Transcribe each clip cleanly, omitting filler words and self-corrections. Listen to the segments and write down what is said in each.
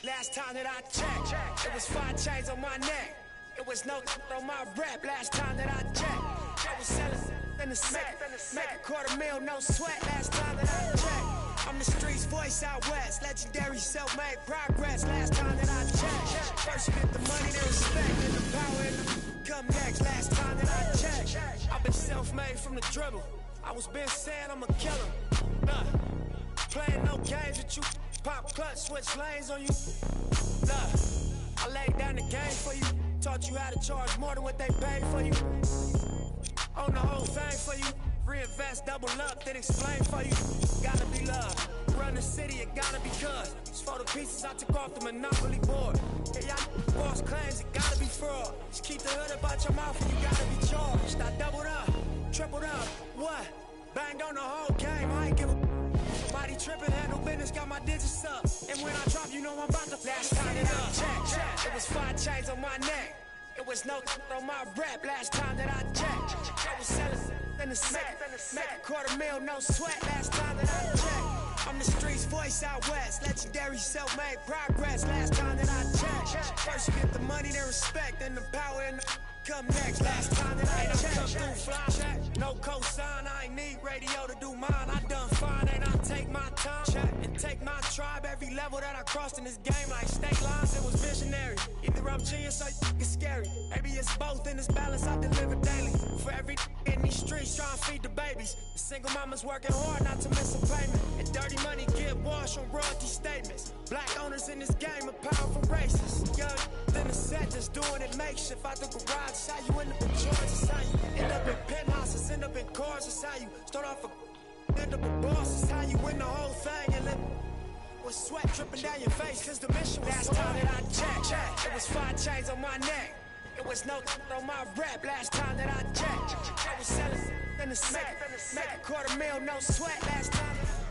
Last time that I checked, it was 5 chains on my neck. It was no on my rap. Last time that I checked, I was selling in the set, make a $250,000, no sweat. Last time that I checked, I'm the streets voice out west, legendary self-made progress. Last time that I checked, first you get the money, then respect, then the power and the come next. Last time that I checked, I've been self-made from the dribble. I was been saying I'm a killer. Playing no games with you. Pop clutch, switch lanes on you. I laid down the game for you. Taught you how to charge more than what they paid for you. Own the whole thing for you. Reinvest, double up, then explain for you. Gotta be love. Run the city, it gotta be cuz. It's for the pieces I took off the Monopoly board. Yeah, y'all boss claims, it gotta be fraud. Just keep the hood about your mouth and you gotta be charged. I doubled up, tripled up, what? Banged on the whole game, I ain't give a body trippin', handle business, got my digits up. And when I drop, you know I'm about to last time that I checked, it was 5 chains on my neck. It was no on my rap. Last time that I checked, I was selling in the set, make a $250,000, no sweat. Last time that I checked, I'm the streets voice out west, legendary self-made progress. Last time that I checked, first you get the money, then respect, then the power and the come next. Last time that I checked, come through fly, no cosign, I ain't need radio to do mine. I done fine, and I take my time and take my tribe. Every level that I crossed in this game, like state lines, it was visionary. Either I'm genius or it's scary. Maybe it's both in this balance I deliver daily. For every in these streets trying to feed the babies. The single mama's working hard not to miss a payment. And dirty money get washed on royalty statements. Black owners in this game are powerful racists. Young, then the set just doing it makeshift. Out the garage, it's how you end up in Georgia. It's how you end up in penthouses, end up in cars. It's how you start off a end up a boss. It's how you win the whole thing and live with sweat dripping down your face. Cause the mission was last time that I checked, it was 5 chains on my neck. It was no on my rap. Last time that I checked, I was selling in the set, make a $250,000, no sweat. Last time that I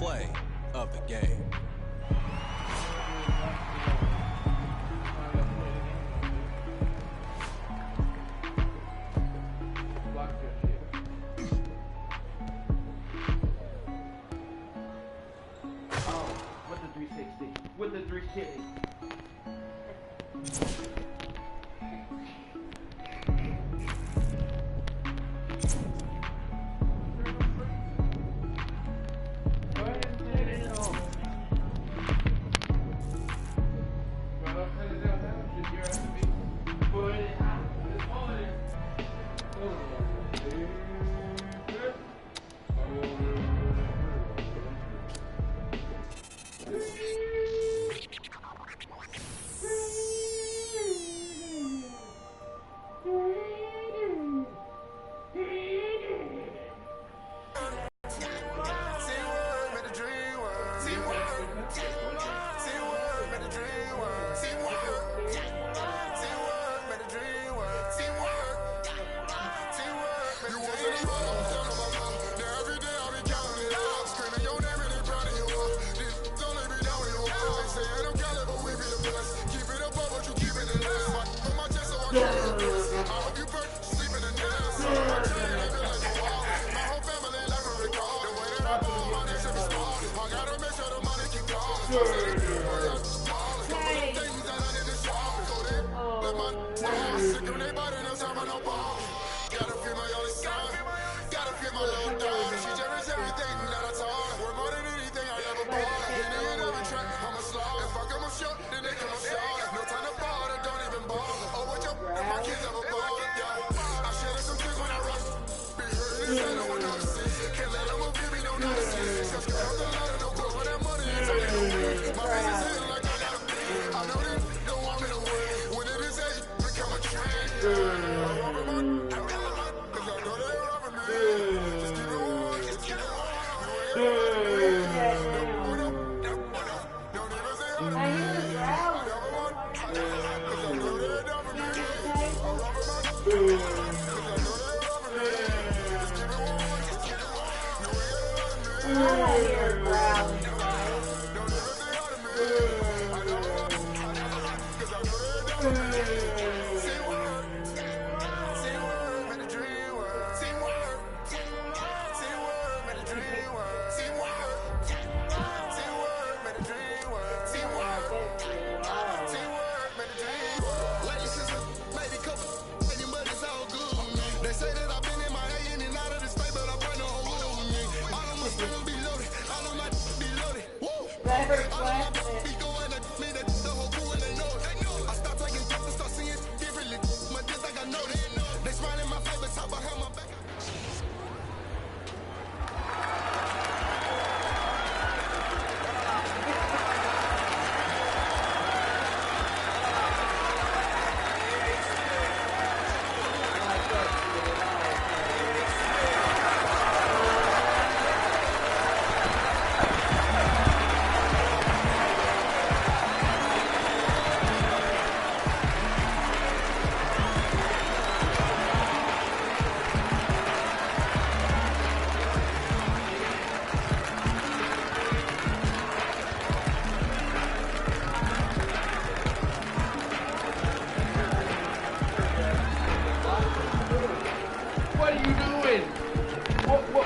play of the game. With the 360. With the 360.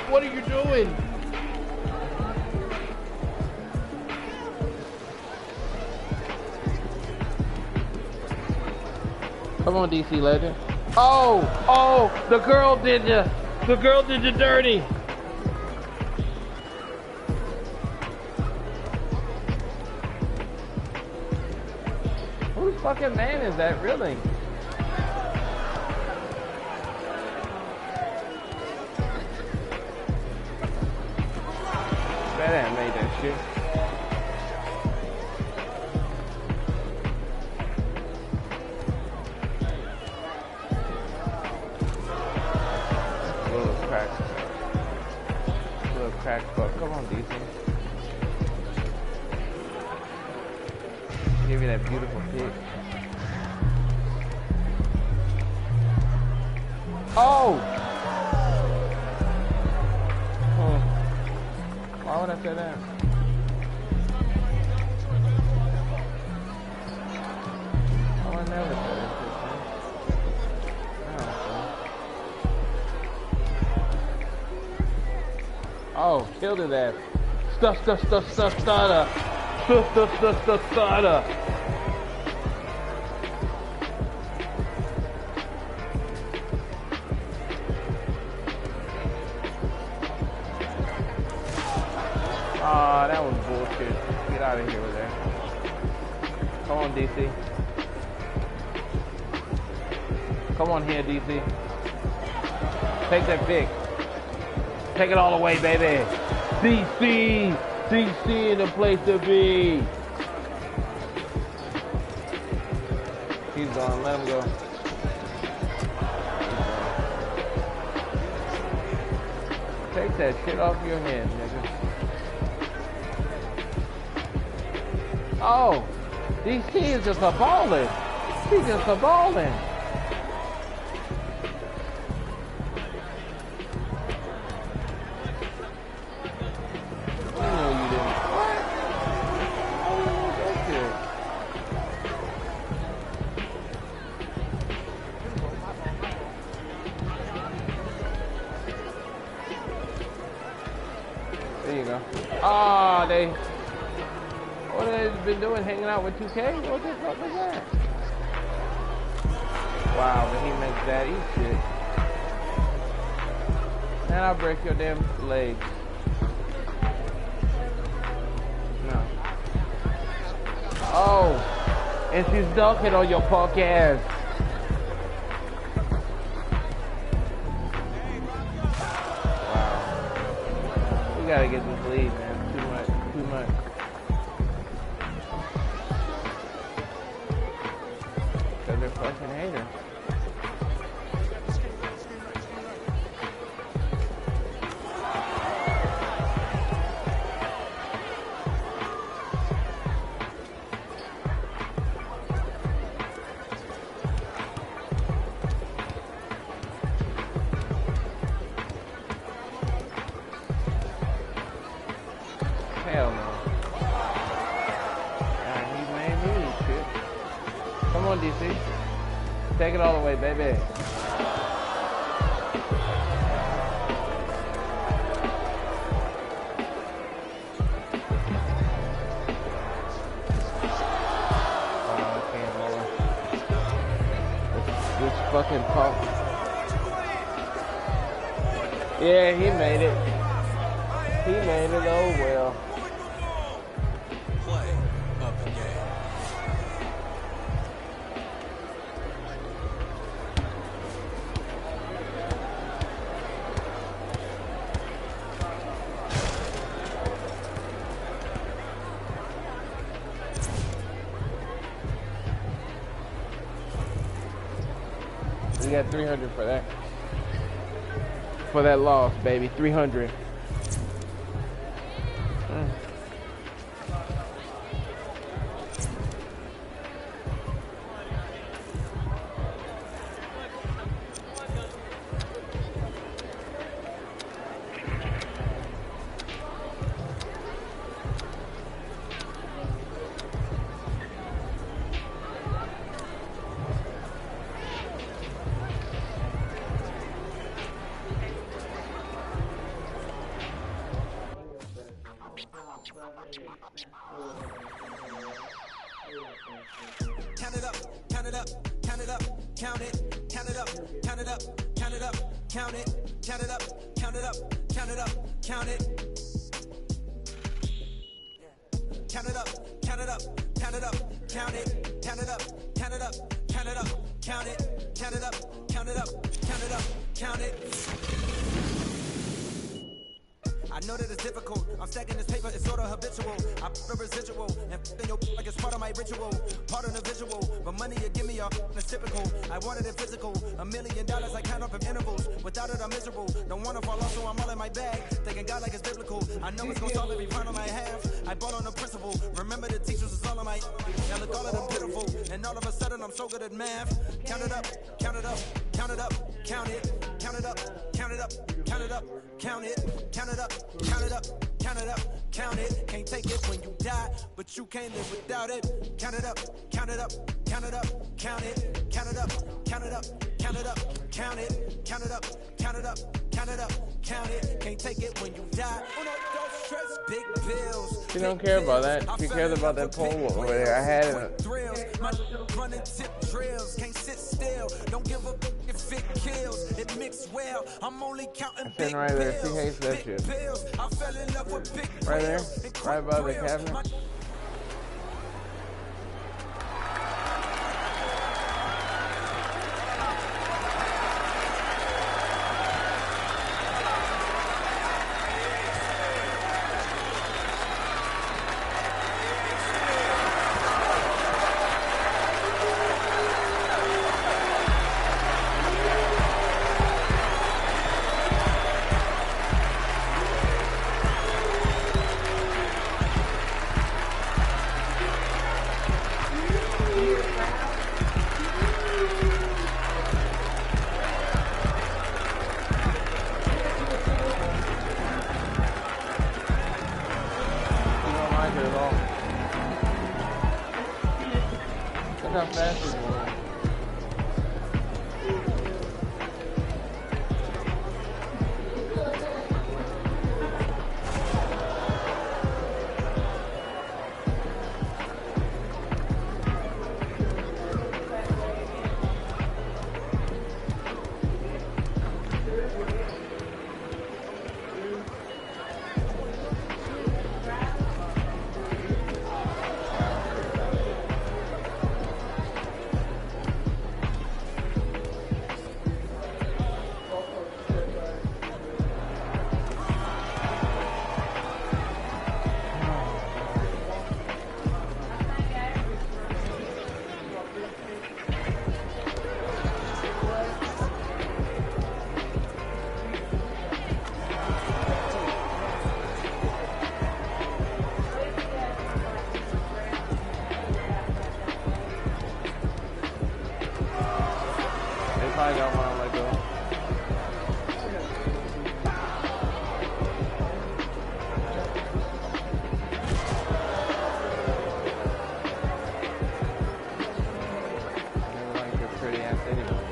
What are you doing? Come on, DC Legend. Oh, the girl did you dirty. Whose fucking man is that, really? That made that shit. Little crack fuck. Come on, DC. Give me that beautiful pic. Oh! would I say that? Oh, I never said that shit, man. Oh, killed his ass. Stutter. Stutter. Ah, that was bullshit. Get out of here with that. Come on, DC. Come on here, DC. Take that pick. Take it all away, baby. DC in the place to be. He's gone. Let him go. Take that shit off your head, nigga. Oh, DC is just a balling. He's just a balling. What have they been doing? Hanging out with 2K? What the fuck is that? Wow, but he makes that eat shit. And I'll break your damn legs. No. Oh, and she's dunking on your punk ass. Wow. We gotta get this lead, man. Too much. Cause they're fucking haters. Hell no. He made me eat shit. Come on, DC. Take it all away, baby. Oh, I can't roll. This fucking pump. Yeah, he made it. He made it, oh well. Play up the game. We got 300 for that. For that loss, baby. 300. Count it up, count it up, count it up, count it, count it up, count it up, count it up, count it, count it up, count it up, count it up, count it. Count it up, count it up, count it up, count it, count it up, count it up, count it up, count it, count it up, count it up, count it up, count it. I know that it's difficult. I'm stacking this paper, it's sort of habitual. I put a residual and in your like it's part of my ritual, part of the visual. But money you give me it's typical. I wanted it physical. $1 million I count up in intervals. Without it I'm miserable. Don't wanna fall off, so I'm all in my bag. Thinking God like it's biblical. I know it's gonna solve every problem I have. I bought on the principle. Remember the teachers is all of my. Now look all of them pitiful. And all of a sudden I'm so good at math. Count it up, count it up, count it up, count it, count it up, count count it up, count it up, count it, count it up, count it up, count it up, count it. Can't take it when you die, but you can't live without it. Count it up, count it up, count it up, count it, count it up, count it up, count it up, count it, count it up, count it up, count it up, count it. Can't take it when you die. Big bills. She don't care about that. She cares about that pole over there. I had it. Running tip drills, can't sit still. Don't give a if it kills. It mixed well. I'm only counting big right there. She bills. hates that shit. I fell in love with big Right there, right by the cabinet. Look how fast he's going. I got one on my go. They're like a pretty ass anyway.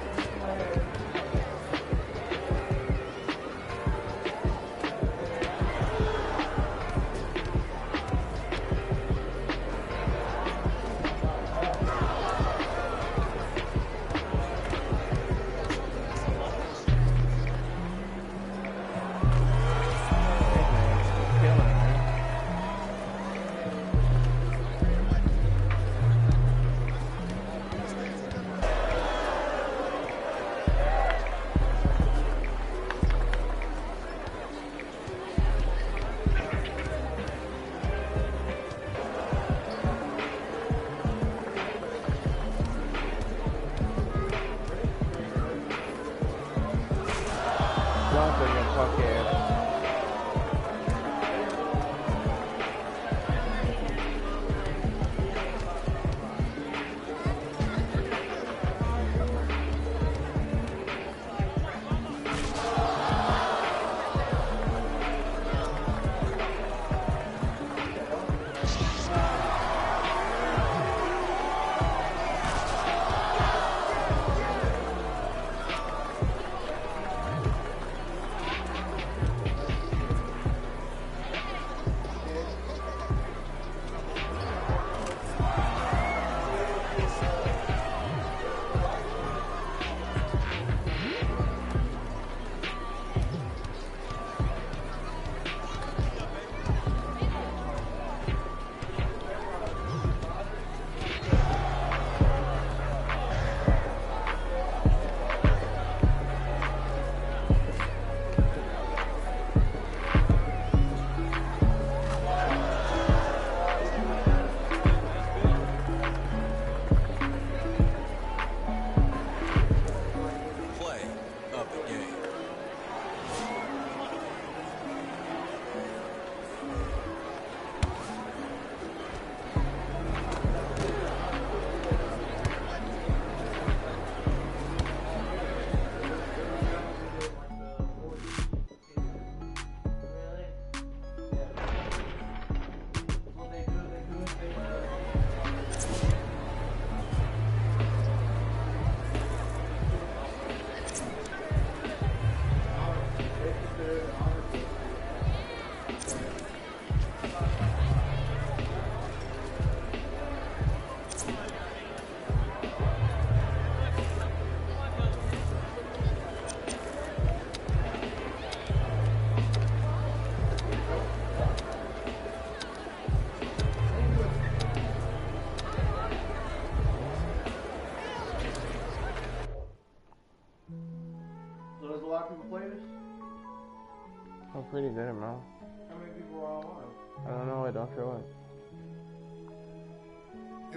pretty good amount. How many people are online? I don't know, it don't show it.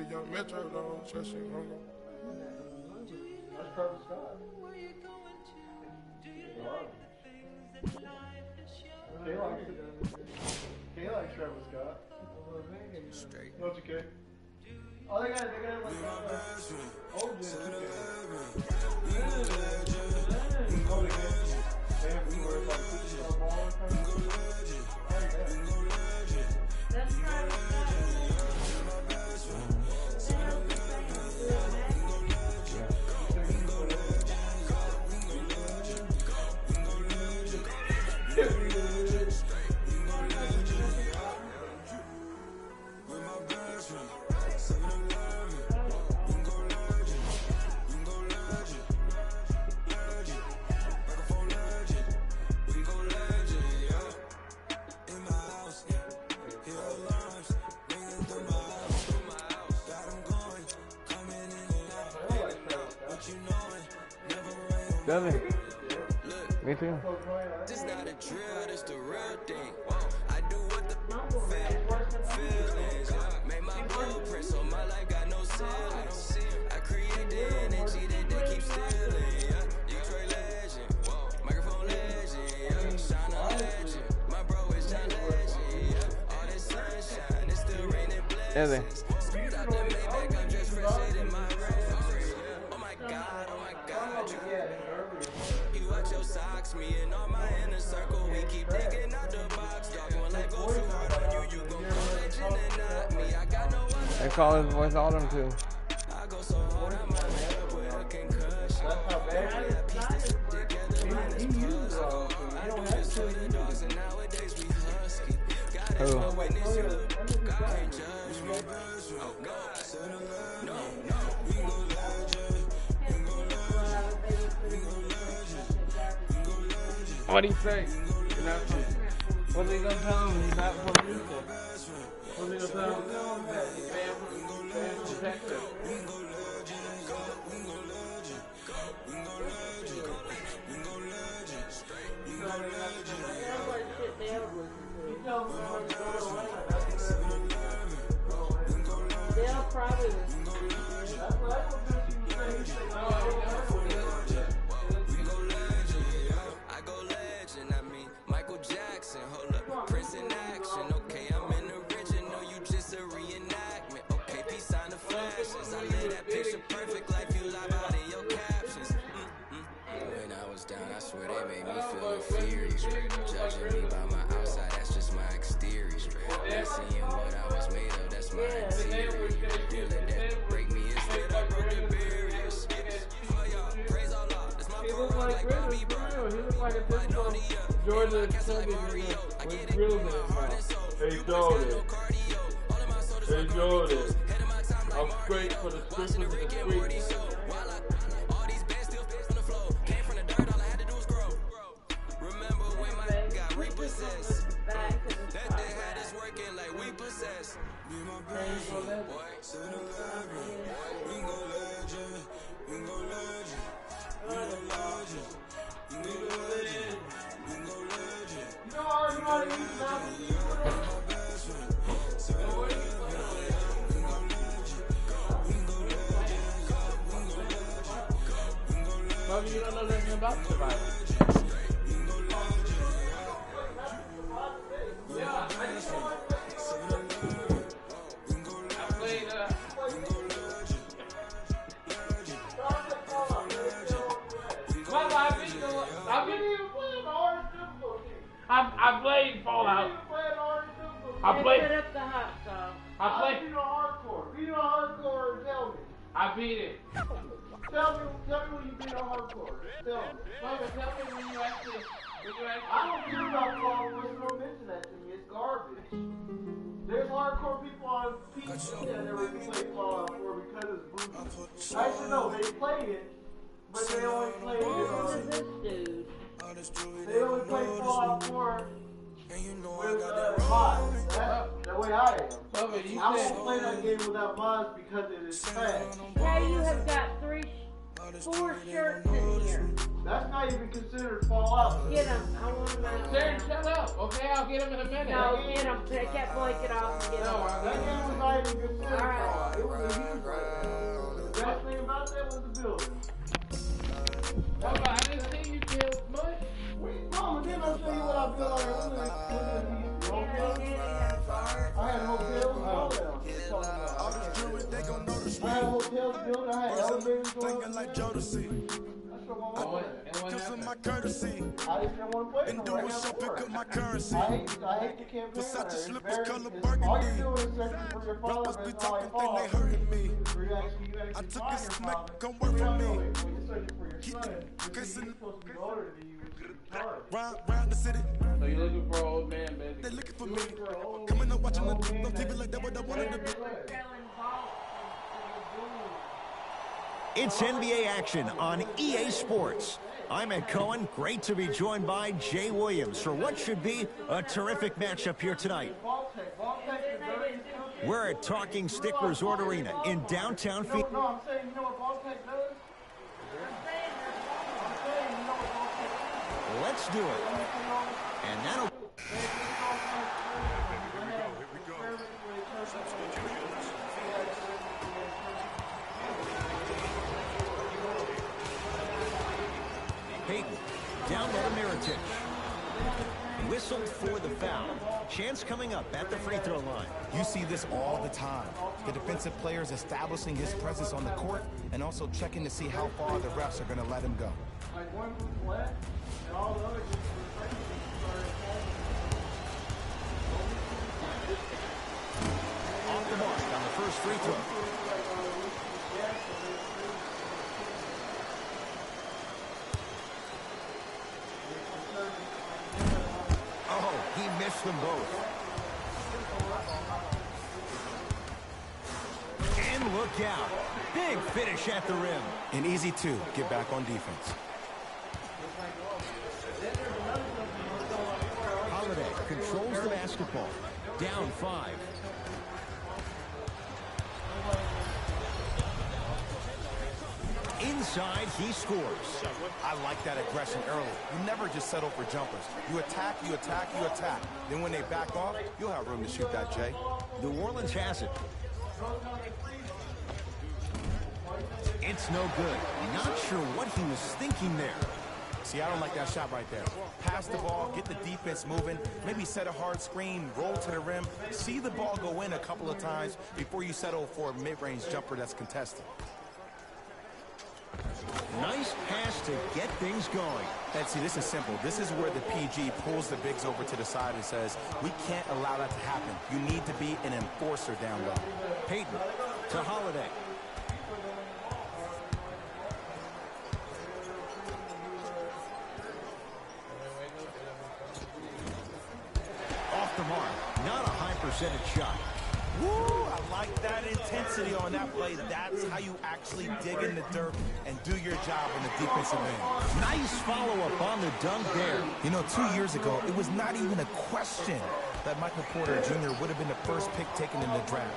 If young Metro don't trust you, That's Travis Scott. Kay likes it. Kay likes Travis Scott. straight. Don't you, Kay? Oh, they got like old Gen 2K. Oh, they got they have to wear like ball or something. That's Travis Scott. Does it? Me too. This not a drill, this the real thing. I do what the feelings. Make my blueprint so my life got no ceilings. I create the energy that they keep stealing. Detroit legend, microphone legend, shine a legend. My bro is John legend. All this sunshine, it's still raining blessings. Screwed out the Maybach, I'm just fresher than my rims. Oh my God, you watch your socks, me and all my inner circle. We keep thinking out the box, dog. When life goes too hard on you, you gon' go legend and not me. I got no other. They call his voice Autumn too. I go so hard, I might end up with a concussion. That's how bad it is. Together, minus puzzle. I do this for the dogs, and nowadays we husky. God is my witness, you God can't judge me. Oh God, no, we go legend. What'd he say? What's he gonna tell him when he's not from Houston? What's he gonna tell him? Fan protector. They'll probably. I go legend, I mean Michael Jackson. Hold up, Prince in action. Okay, I'm in original, you just a reenactment. Okay, peace sign the flashes. I live that picture perfect life you live out in your captions. When I was down, I swear they made me feel inferior. Judging me by my outside, that's just my exterior. Not seeing what I was made of, that's my interior. You let that break me instead, I broke the barriers. For y'all, praise Allah, that's my pro like Bobby Brown. He looks like a typical Georgia Southern with grills in his mouth. Hey Jordan. Hey Jordan. I'm straight for the strippers in the streets. All these bands still on the floor. Came from the dirt, all I had to do was grow. Remember when my got repossessed? That they had us working like we possessed. Be my best, boy. 7-Eleven. We go legend. We go legend. We go legend. We go legend. We go legend. You know how you want to use that? Maybe you don't know nothing about survival. Yeah, I just want I played I've been even playing the hardest difficulty. I played Fallout. I played. Set up the hot sauce. I played. Beat on hardcore. Beat on hardcore and tell me. I beat it. Tell me when you beat on hardcore. Tell me. Mama, tell me when you actually. I don't care about Fallout. Don't mention that to me. It's garbage. There's hardcore people on PC that never played Fallout 4 because it's brutal. Actually, no, they played it, but they only played it on. This dude. They only played Fallout 4 with mods. That way I am. Bubba, you I said. won't play that game without mods because it is trash. Hey, you have got 4 shirts in here. That's not even considered fallout. Get him. I want him out. Sharon, shut up. Okay, I'll get him in a minute. No, get him. Take that blanket off and get him. That game was not even considered Alright. fallout. It was a huge one. The best thing about that was the building. Hold on, I didn't see you build much. Mama, didn't I show you what I built out there? I had hotels and all that. I had hotels built, I had elevators going. like Jodeci. I showed my mom that. Give some my courtesy. I just didn't want to play And no do right a now show, for pick work. up my currency. I hate the campaign. Versace It's slippers, very, color it's, burgundy. all you do is searching for your father, Rappers but be it's not like talking, think they Paul. hurting me. Where you actually I took find a your smack, father. come work for me. When you're searching for your son, he's supposed to be older than you, which is retarded. Round the city, So you're looking for an old man, they basically. looking for me. Coming up watching the on TV like that, what I wanted to be. It's NBA action on EA Sports. I'm Ed Cohen. Great to be joined by Jay Williams for what should be a terrific matchup here tonight. We're at Talking Stick Resort Arena in downtown Phoenix. No, I'm saying, you know what Ball Tech does? I'm saying, you know what Ball Tech does? Let's do it. And that'll... Peyton, down low to Miritich. Whistled for the foul. Chance coming up at the free throw line. You see this all the time. The defensive players establishing his presence on the court and also checking to see how far the refs are going to let him go. Like one move left, and all the other guys Off the mark on the first free throw. Oh, he missed them both. And look out. Big finish at the rim. An easy two. Get back on defense. Holiday controls the basketball. Down 5. Inside, he scores. I like that aggression early. You never just settle for jumpers. You attack, you attack, you attack. Then when they back off, you'll have room to shoot that, Jay. New Orleans has it. It's no good. Not sure what he was thinking there. See, I don't like that shot right there. Pass the ball, get the defense moving, maybe set a hard screen, roll to the rim, see the ball go in a couple of times before you settle for a mid-range jumper that's contested. Nice pass to get things going. And see, this is simple. This is where the PG pulls the bigs over to the side and says, we can't allow that to happen. You need to be an enforcer down low. Peyton to Holiday. Off the mark. Not a high percentage shot. Woo! I like that intensity on that play. That's how you actually dig in the dirt and do your job in the defensive end. Nice follow-up on the dunk there. You know, 2 years ago, it was not even a question that Michael Porter Jr. would have been the first pick taken in the draft.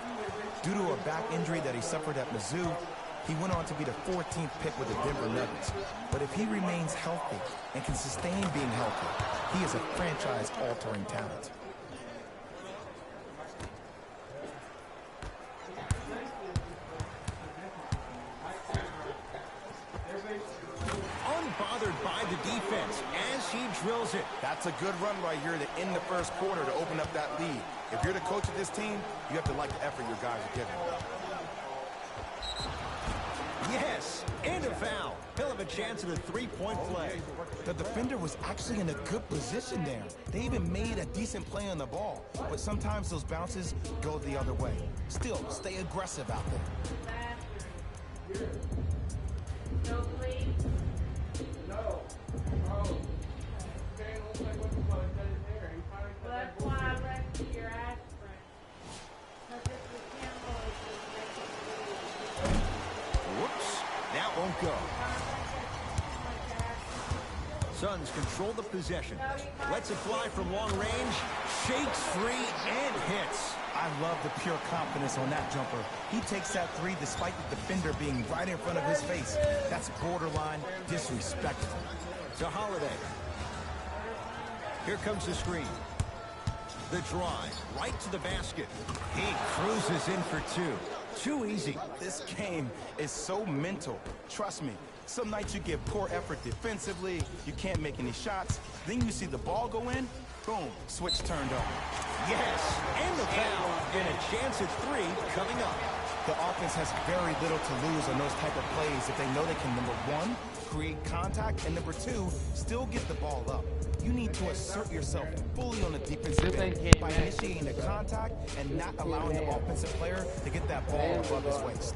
Due to a back injury that he suffered at Mizzou, he went on to be the 14th pick with the Denver Nuggets. But if he remains healthy and can sustain being healthy, he is a franchise-altering talent. Unbothered by the defense as he drills it. That's a good run right here to end the first quarter to open up that lead. If you're the coach of this team, you have to like the effort your guys are giving. Yes, and a foul. He'll have a chance at a three-point play. The defender was actually in a good position there. They even made a decent play on the ball, but sometimes those bounces go the other way. Still, stay aggressive out there. No, please. No. Well, that's why I rescued your aspirin. Because if we can't always just make it Whoops, that won't go. Suns control the possession. Lets it fly from long range, shakes free, and hits. I love the pure confidence on that jumper. He takes that three despite the defender being right in front of his face. That's borderline disrespectful. To Holiday. Here comes the screen. The drive, right to the basket. He cruises in for two. Too easy. This game is so mental. Trust me. Some nights you give poor effort defensively, you can't make any shots. Then you see the ball go in, boom, switch turned on. Yes, and the foul, and a chance at three coming up. The offense has very little to lose on those type of plays if they know they can, number one, create contact, and number two, still get the ball up. You need to assert yourself fully on the defensive end by initiating the contact and not allowing the offensive player to get that ball above his waist.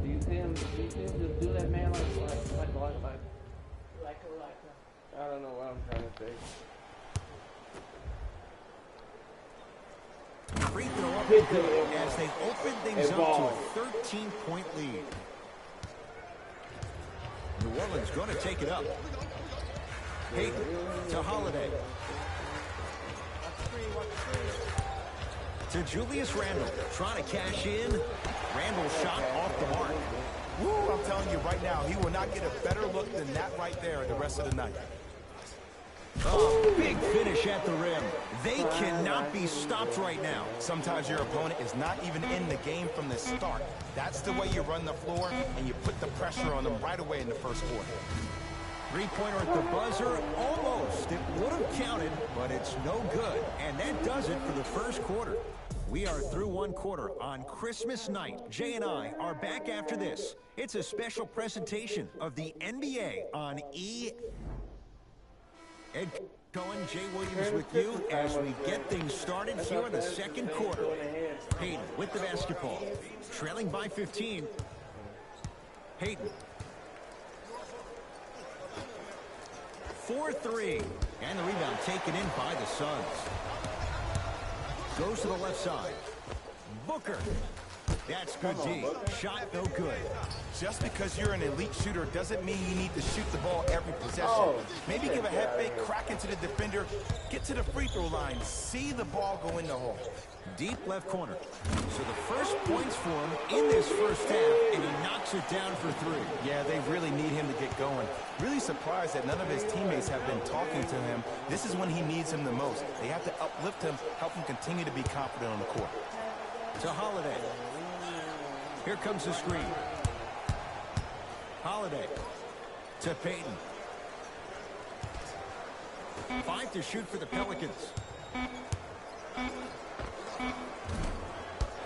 Do you see him just do that, man, like I don't know what I'm trying to say. Free throw up and good as they open things up to a 13-point lead. New Orleans going to take it up. Hayden to Holiday. To Julius Randle, trying to cash in. Randle shot off the mark. Woo, I'm telling you right now, he will not get a better look than that right there the rest of the night. Oh, big finish at the rim. They cannot be stopped right now. Sometimes your opponent is not even in the game from the start. That's the way you run the floor, and you put the pressure on them right away in the first quarter. Three-pointer at the buzzer, almost. It would have counted, but it's no good. And that does it for the first quarter. We are through one quarter on Christmas night. Jay and I are back after this. It's a special presentation of the NBA on E. Ed Cohen, Jay Williams with you as we get things started here in the second quarter. Hayden with the basketball, trailing by 15. Hayden. 4-3, and the rebound taken in by the Suns. Goes to the left side. Booker. That's good D. Shot no good. Just because you're an elite shooter doesn't mean you need to shoot the ball every possession. Maybe give a head fake, crack into the defender, get to the free throw line, see the ball go in the hole. Deep left corner. So the first points for him in this first half, and he knocks it down for three. Yeah, they really need him to get going. Really surprised that none of his teammates have been talking to him. This is when he needs him the most. They have to uplift him, help him continue to be confident on the court. To Holiday. Here comes the screen. Holiday to Payton. 5 to shoot for the Pelicans.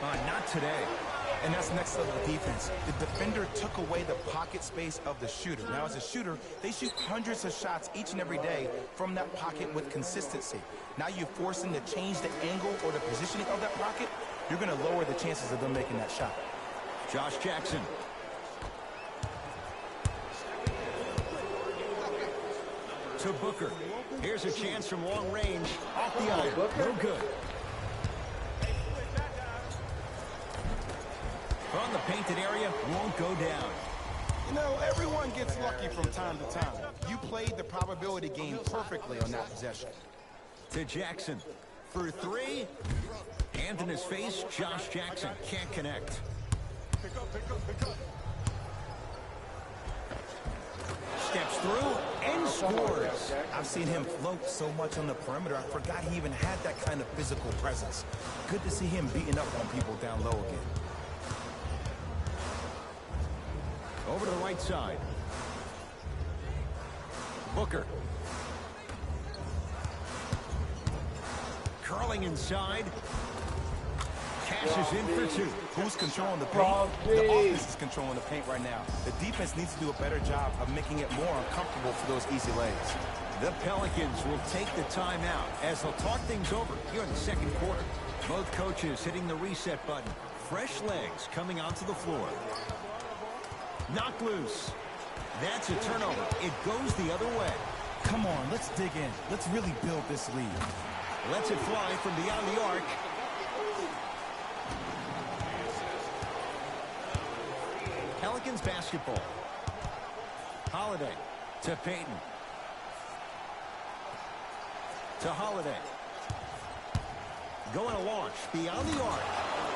Not today. And that's next level defense. The defender took away the pocket space of the shooter. Now, as a shooter, they shoot hundreds of shots each and every day from that pocket with consistency. Now you force them to change the angle or the positioning of that pocket. You're going to lower the chances of them making that shot. Josh Jackson. To Booker. Here's a chance from long range. Off the iron. No good. From the painted area, won't go down. You know, everyone gets lucky from time to time. You played the probability game perfectly on that possession. To Jackson. For three. Hand in his face, Josh Jackson can't connect. Steps through and scores. I've seen him float so much on the perimeter, I forgot he even had that kind of physical presence. Good to see him beating up on people down low again. Over to the right side. Booker. Curling inside. Cashes in for two. Who's controlling the paint? The offense is controlling the paint right now. The defense needs to do a better job of making it more uncomfortable for those easy lays. The Pelicans will take the timeout as they'll talk things over here in the second quarter. Both coaches hitting the reset button. Fresh legs coming onto the floor. Knocked loose. That's a turnover. It goes the other way. Come on, let's dig in. Let's really build this lead. Lets it fly from beyond the arc. Pelicans basketball. Holiday to Payton. To Holiday. Going to launch beyond the arc.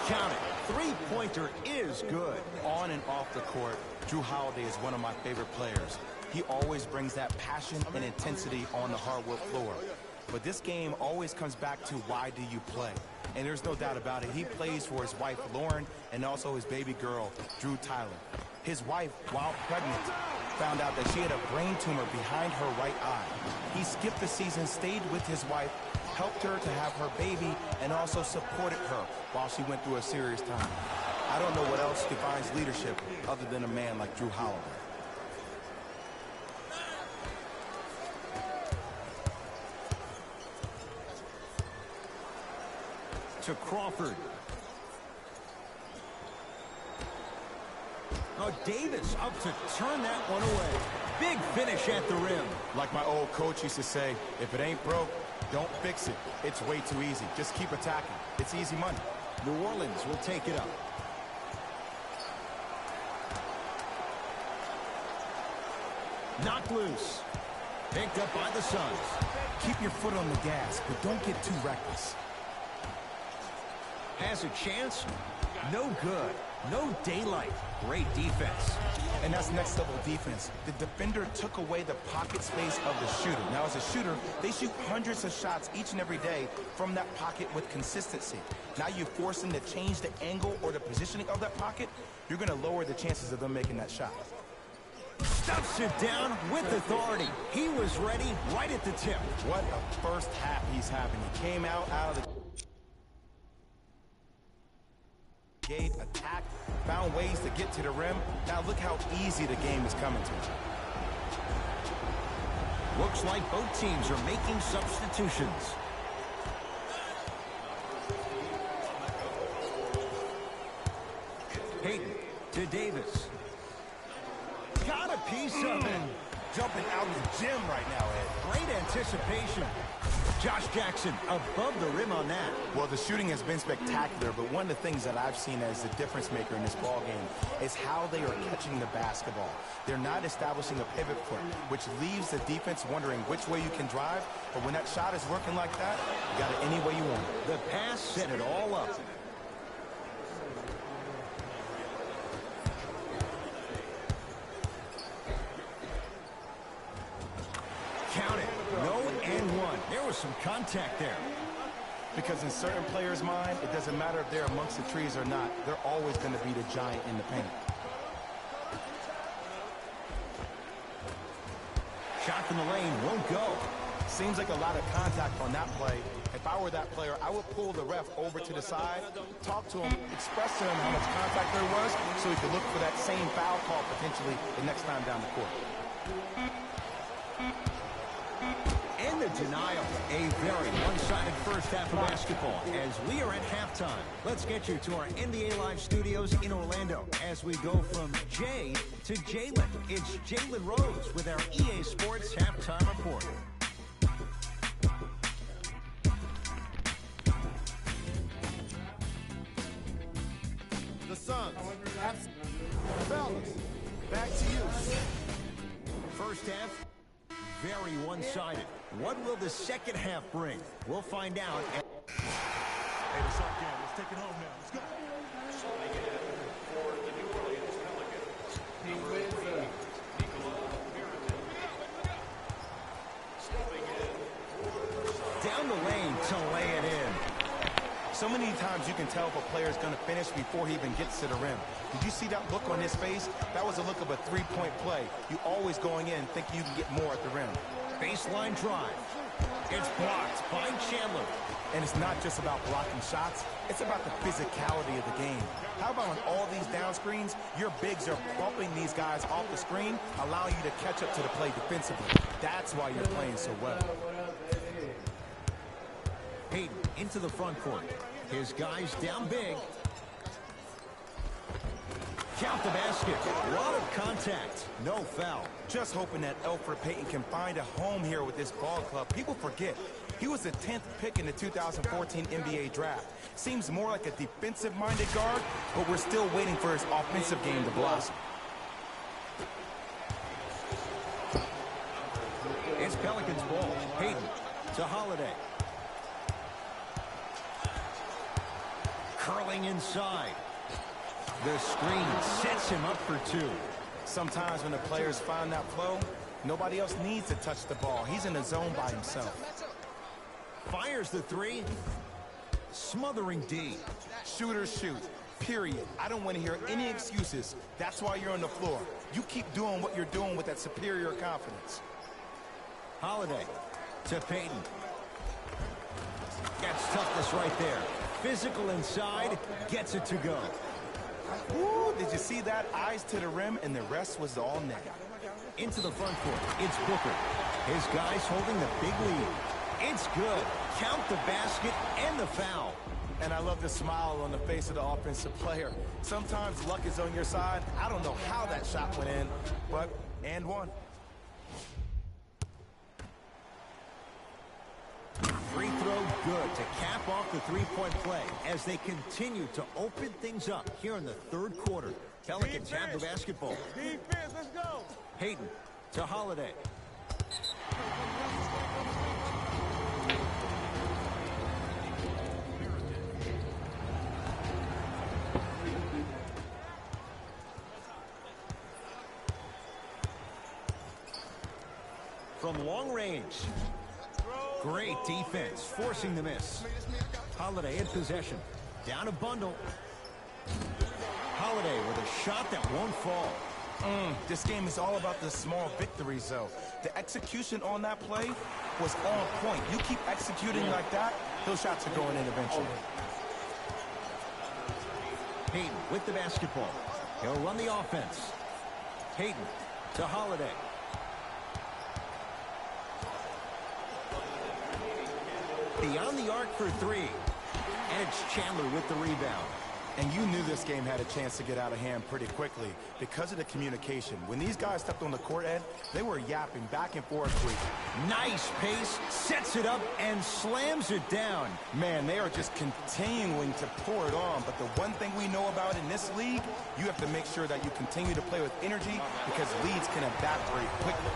Count it. Three-pointer is good. On and off the court, Jrue Holiday is one of my favorite players. He always brings that passion and intensity on the hardwood floor. But this game always comes back to why do you play? And there's no doubt about it. He plays for his wife, Lauren, and also his baby girl, Drew Tyler. His wife, while pregnant, found out that she had a brain tumor behind her right eye. He skipped the season, stayed with his wife, helped her to have her baby, and also supported her while she went through a serious time. I don't know what else defines leadership other than a man like Jrue Holiday. To Crawford. Oh, Davis up to turn that one away. Big finish at the rim. Like my old coach used to say, if it ain't broke, don't fix it. It's way too easy. Just keep attacking. It's easy money. New Orleans will take it up. Knocked loose. Picked up by the Suns. Keep your foot on the gas, but don't get too reckless. Has a chance. No good. No daylight. Great defense. And that's next level defense. The defender took away the pocket space of the shooter. Now as a shooter, they shoot hundreds of shots each and every day from that pocket with consistency. Now you force them to change the angle or the positioning of that pocket, you're going to lower the chances of them making that shot. Stuffs it down with authority. He was ready right at the tip. What a first half he's having. He came out of the gate, attacked, found ways to get to the rim. Now look how easy the game is coming to him. Looks like both teams are making substitutions. Payton to Davis. Got a piece of it. Jumping out the gym right now, Ed. Great anticipation. Josh Jackson above the rim on that. Well, the shooting has been spectacular, but one of the things that I've seen as the difference maker in this ball game is how they are catching the basketball. They're not establishing a pivot foot, which leaves the defense wondering which way you can drive, but when that shot is working like that, you got it any way you want it. The pass set it all up. Count it. No and one. There was some contact there. Because in certain players' mind, it doesn't matter if they're amongst the trees or not. They're always going to be the giant in the paint. Shot from the lane won't go. Seems like a lot of contact on that play. If I were that player, I would pull the ref over to the side, talk to him, express to him how much contact there was so he could look for that same foul call potentially the next time down the court. And the denial. A very one-sided first half of basketball as we are at halftime. Let's get you to our NBA Live studios in Orlando as we go from Jay to Jalen. It's Jalen Rose with our EA Sports Halftime Report. The Suns. Fellas, back to you. First half, very one-sided. What will the second half bring? We'll find out. Hey, the shot game. Let's take it home now. Let's go. Down the lane to lay it in. So many times you can tell if a player is going to finish before he even gets to the rim. Did you see that look on his face? That was a look of a three-point play. You always going in thinking you can get more at the rim. Baseline drive. It's blocked by Chandler. And it's not just about blocking shots. It's about the physicality of the game. How about on all these down screens, your bigs are bumping these guys off the screen, allowing you to catch up to the play defensively. That's why you're playing so well. Payton into the front court. His guys down big. Count the basket. A lot of contact. No foul. Just hoping that Elfrid Payton can find a home here with this ball club. People forget, he was the 10th pick in the 2014 NBA draft. Seems more like a defensive-minded guard, but we're still waiting for his offensive game to blossom. It's Pelicans ball. Hayden to Holiday. Curling inside. The screen sets him up for two. Sometimes when the players find that flow, nobody else needs to touch the ball. He's in the zone by himself. Fires the three. Smothering D. Shooters shoot. Period. I don't want to hear any excuses. That's why you're on the floor. You keep doing what you're doing with that superior confidence. Holiday to Payton. Gets toughness right there. Physical inside, gets it to go. Ooh, did you see that? Eyes to the rim, and the rest was all net. Into the front court, it's Booker. His guys holding the big lead. It's good. Count the basket and the foul. And I love the smile on the face of the offensive player. Sometimes luck is on your side. I don't know how that shot went in, but and one. Free throw good to cap off the three-point play as they continue to open things up here in the third quarter. Pelicans have the basketball. Defense, let's go. Hayden to Holiday. From long range. Great defense, forcing the miss. Holiday in possession. Down a bundle. Holiday with a shot that won't fall. This game is all about the small victories, though. The execution on that play was on point. You keep executing like that, those shots are going in eventually. Hayden with the basketball. He'll run the offense. Hayden to Holiday. Beyond the arc for three. And it's Chandler with the rebound. And you knew this game had a chance to get out of hand pretty quickly because of the communication. When these guys stepped on the court, Ed, they were yapping back and forth quick. Nice pace, sets it up, and slams it down. Man, they are just continuing to pour it on. But the one thing we know about in this league, you have to make sure that you continue to play with energy because leads can evaporate quickly.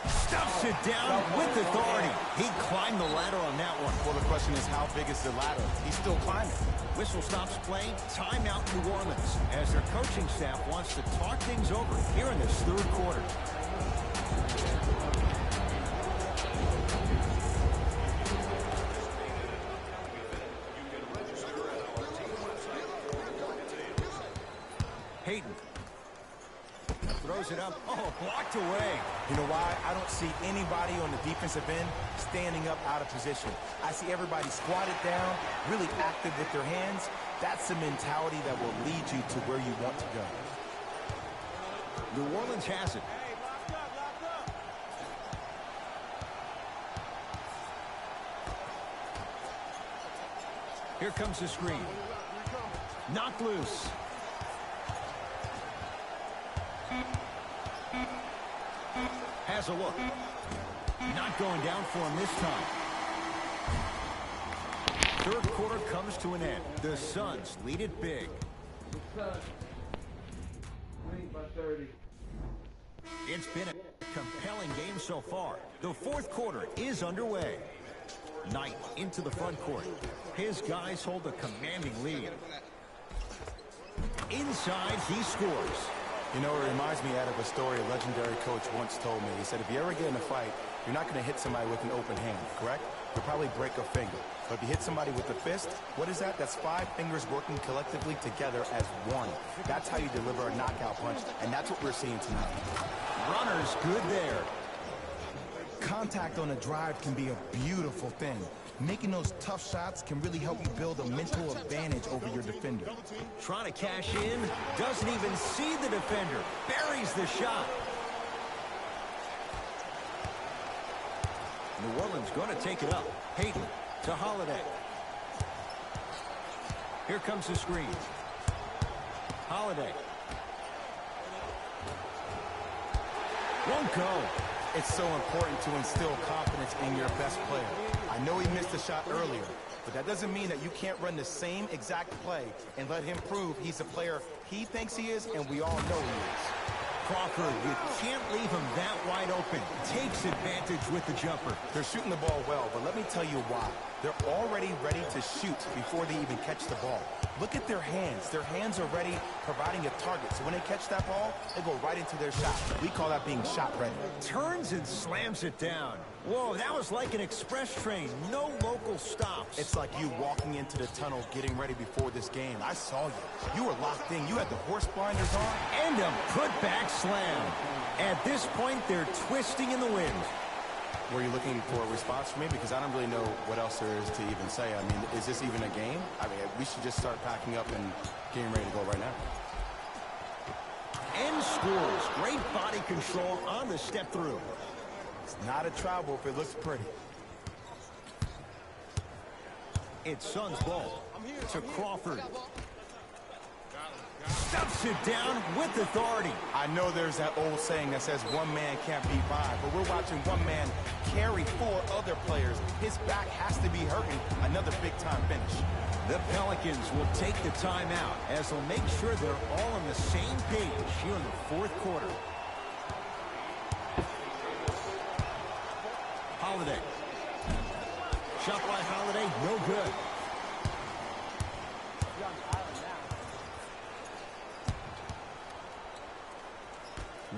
Stuffs it down with authority. He climbed the ladder on that one. Well, the question is, how big is the ladder? He's still climbing. Whistle stops play. Timeout New Orleans as their coaching staff wants to talk things over here in this third quarter. Hayden throws it up. Oh, blocked away. You know why? I don't see anybody on the defensive end standing up out of position. I see everybody squatted down, really active with their hands. That's the mentality that will lead you to where you want to go. New Orleans has it. Hey, locked up, locked up. Here comes the screen. Knocked loose. Has a look. Not going down for him this time. Third quarter comes to an end. The Suns lead it big. It's been a compelling game so far. The fourth quarter is underway. Knight into the front court. His guys hold a commanding lead. Inside, he scores. You know, it reminds me out of a story a legendary coach once told me. He said, if you ever get in a fight, you're not going to hit somebody with an open hand, correct? You'll probably break a finger. But if you hit somebody with a fist, what is that? That's 5 fingers working collectively together as one. That's how you deliver a knockout punch, and that's what we're seeing tonight. Runner's good there. Contact on a drive can be a beautiful thing. Making those tough shots can really help you build a mental advantage over your defender. Trying to cash in, doesn't even see the defender, buries the shot. New Orleans going to take it up. Hayden to Holiday. Here comes the screen. Holiday. Won't go. It's so important to instill confidence in your best player. I know he missed a shot earlier, but that doesn't mean that you can't run the same exact play and let him prove he's a player he thinks he is, and we all know he is. Crawford, you can't leave him that wide open. Takes advantage with the jumper. They're shooting the ball well, but let me tell you why. They're already ready to shoot before they even catch the ball. Look at their hands. Their hands are ready, providing a target. So when they catch that ball, they go right into their shot. We call that being shot ready. Turns and slams it down. Whoa, that was like an express train. No local stops. It's like you walking into the tunnel getting ready before this game. I saw you. You were locked in. You had the horse blinders on. And a put-back slam. At this point, they're twisting in the wind. Were you looking for a response from me? Because I don't really know what else there is to even say. I mean, is this even a game? I mean, we should just start packing up and getting ready to go right now. And scores. Great body control on the step through. It's not a travel if it looks pretty. It's Suns ball to Crawford. Stuffs it down with authority. I know there's that old saying that says one man can't beat five, but we're watching one man carry four other players. His back has to be hurting. Another big-time finish. The Pelicans will take the timeout as they'll make sure they're all on the same page here in the fourth quarter. Holiday. Shot by Holiday, no good.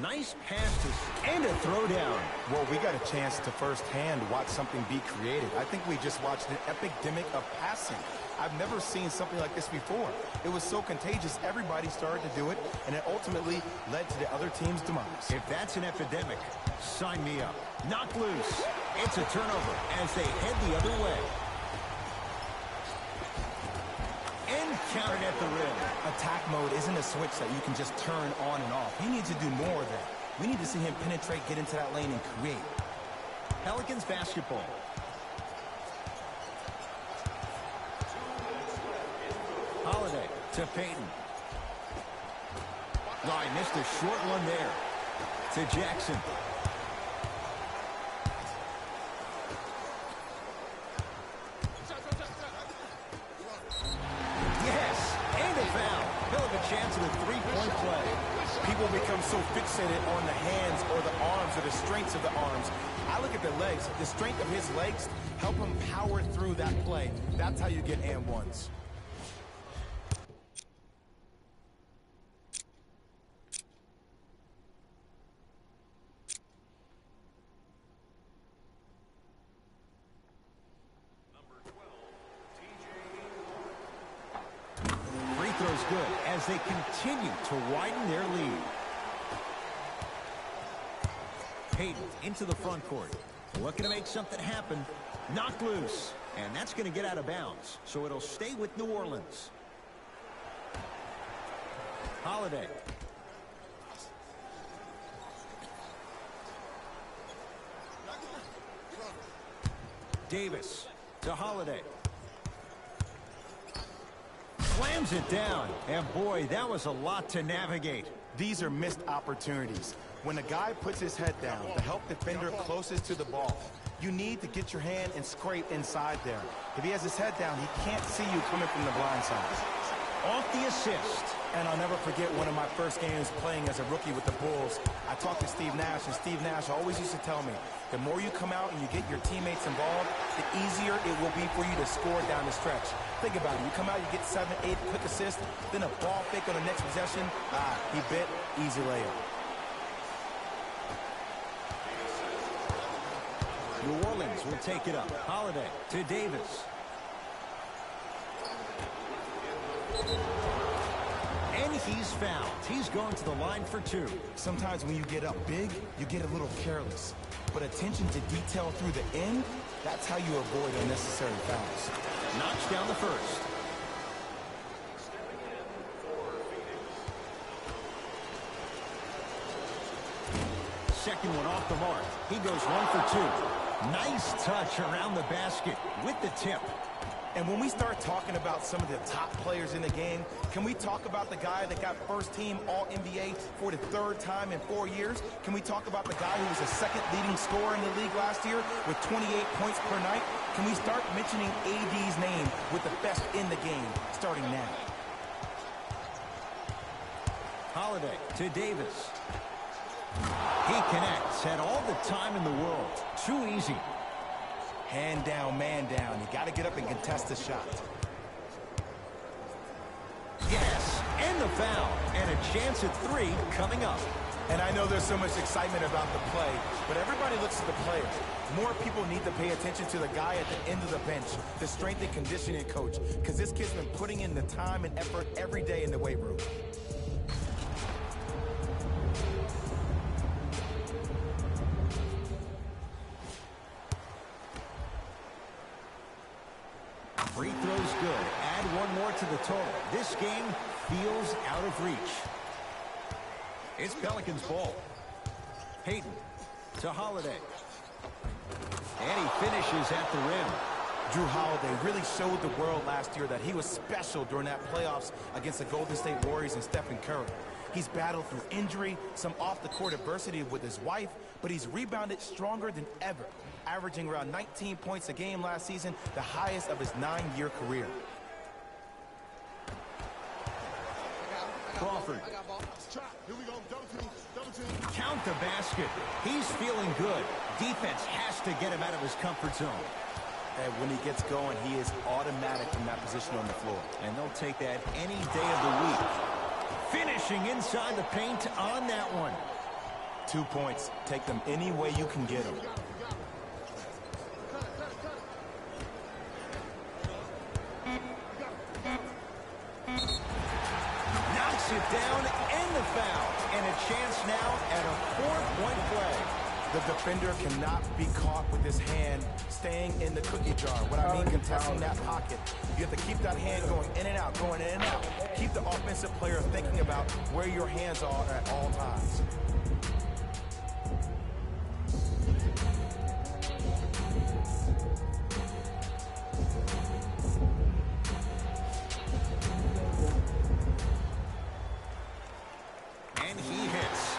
Nice pass and a throwdown. Well, we got a chance to firsthand watch something be created. I think we just watched an epidemic of passing. I've never seen something like this before. It was so contagious, everybody started to do it, and it ultimately led to the other team's demise. If that's an epidemic, sign me up. Knocked loose. It's a turnover as they head the other way. And counted at the rim. Attack mode isn't a switch that you can just turn on and off. He needs to do more of that. We need to see him penetrate, get into that lane, and create. Pelicans basketball. Holiday to Payton. Oh, I missed a short one there. To Jackson. Yes, and a foul. He'll have a chance at a three-point play. People become so fixated on the hands or the arms or the strengths of the arms. I look at the legs. The strength of his legs help him power through that play. That's how you get and ones. Free throw's good as they continue to widen their lead. Payton into the front court. Looking to make something happen. Knocked loose. And that's going to get out of bounds. So it'll stay with New Orleans. Holiday. Davis to Holiday. Slams it down. And boy, that was a lot to navigate. These are missed opportunities. When a guy puts his head down, the help defender closest to the ball, you need to get your hand and scrape inside there. If he has his head down, he can't see you coming from the blind side. Off the assist. And I'll never forget one of my first games playing as a rookie with the Bulls. I talked to Steve Nash, and Steve Nash always used to tell me, the more you come out and you get your teammates involved, the easier it will be for you to score down the stretch. Think about it. You come out, you get 7, 8 quick assists, then a ball fake on the next possession. He bit, easy layup. New Orleans will take it up. Holiday to Davis. And he's fouled. He's going to the line for two. Sometimes when you get up big, you get a little careless. But attention to detail through the end, that's how you avoid unnecessary fouls. Knocks down the first. Second one off the mark. He goes 1 for 2. Nice touch around the basket with the tip. And when we start talking about some of the top players in the game, can we talk about the guy that got first team All-NBA for the 3rd time in 4 years? Can we talk about the guy who was the 2nd leading scorer in the league last year with 28 points per night? Can we start mentioning AD's name with the best in the game starting now? Holiday to Davis. He connects, had all the time in the world. Too easy. Hand down, man down. You got to get up and contest the shot. Yes, and the foul. And a chance at 3 coming up. And I know there's so much excitement about the play, but everybody looks at the player. More people need to pay attention to the guy at the end of the bench, the strength and conditioning coach, because this kid's been putting in the time and effort every day in the weight room. Free throw's good. Add 1 more to the total. This game feels out of reach. It's Pelicans ball. Payton to Holiday. And he finishes at the rim. Drew Holiday really showed the world last year that he was special during that playoffs against the Golden State Warriors and Stephen Curry. He's battled through injury, some off-the-court adversity with his wife, but he's rebounded stronger than ever, averaging around 19 points a game last season, the highest of his 9-year career. Crawford. Here we go. Double team. Count the basket. He's feeling good. Defense has to get him out of his comfort zone. And when he gets going, he is automatic from that position on the floor. And they'll take that any day of the week. Finishing inside the paint on that one. 2 points. Take them any way you can get them. Knocks it down and the foul. And a chance now at a 4-point play. The defender cannot be caught with his hand staying in the cookie jar. What I mean, contesting that pocket. You have to keep that hand going in and out, going in and out. Keep the offensive player thinking about where your hands are at all times. And he hits.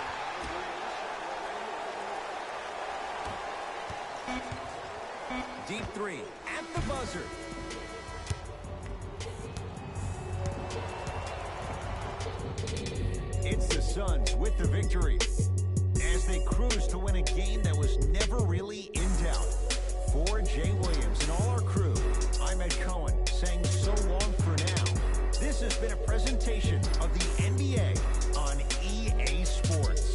Deep 3 at the buzzer. It's the Suns with the victory as they cruise to win a game that was never really in doubt. For Jay Williams and all our crew, I'm Ed Cohen saying so long for now. This has been a presentation of the NBA on EA Sports.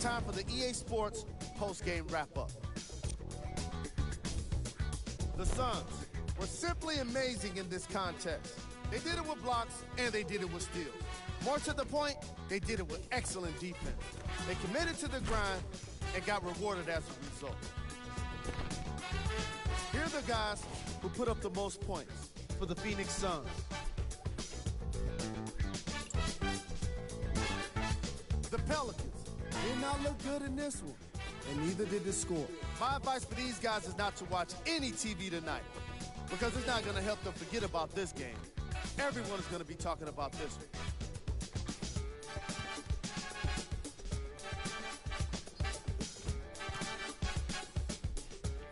Time for the EA Sports post-game wrap-up. The Suns were simply amazing in this contest. They did it with blocks and they did it with steals. More to the point, they did it with excellent defense. They committed to the grind and got rewarded as a result. Here are the guys who put up the most points for the Phoenix Suns. The Pelicans did not look good in this one, and neither did the score. My advice for these guys is not to watch any TV tonight, because it's not going to help them forget about this game. Everyone is going to be talking about this one.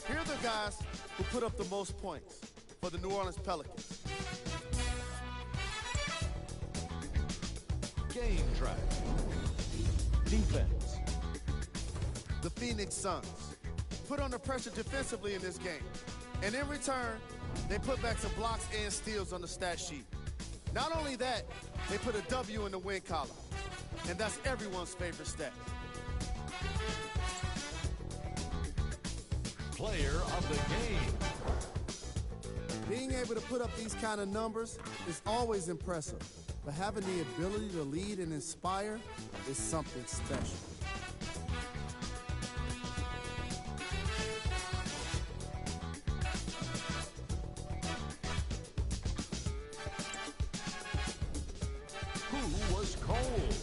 Here are the guys who put up the most points for the New Orleans Pelicans. Game track. Defense. The Phoenix Suns put under pressure defensively in this game. And in return, they put back some blocks and steals on the stat sheet. Not only that, they put a W in the win column. And that's everyone's favorite stat. Player of the game. Being able to put up these kind of numbers is always impressive. But having the ability to lead and inspire is something special. Who was cold?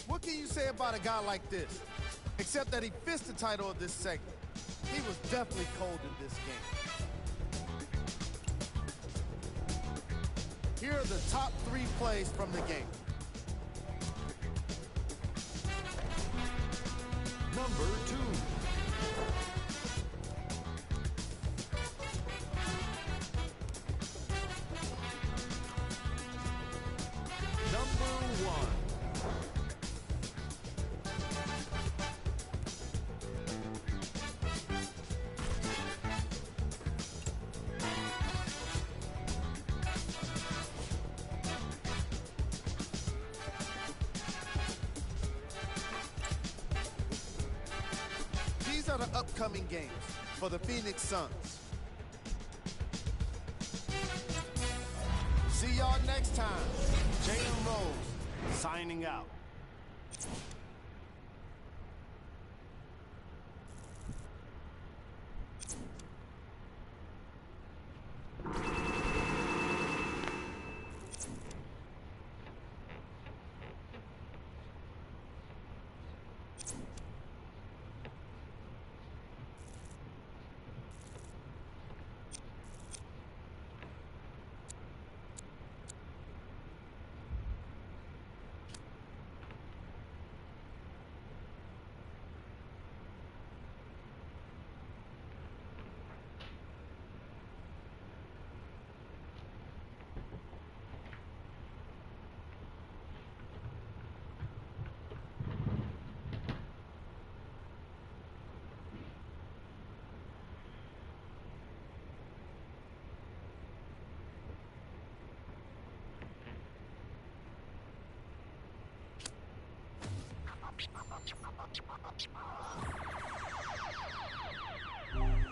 What can you say about a guy like this? Except that he fits the title of this segment. He was definitely cold in this game. Here are the top 3 plays from the game. Number 2. Number 1. These are the upcoming games for the Phoenix Suns. See y'all next time. Jalen Rose signing out.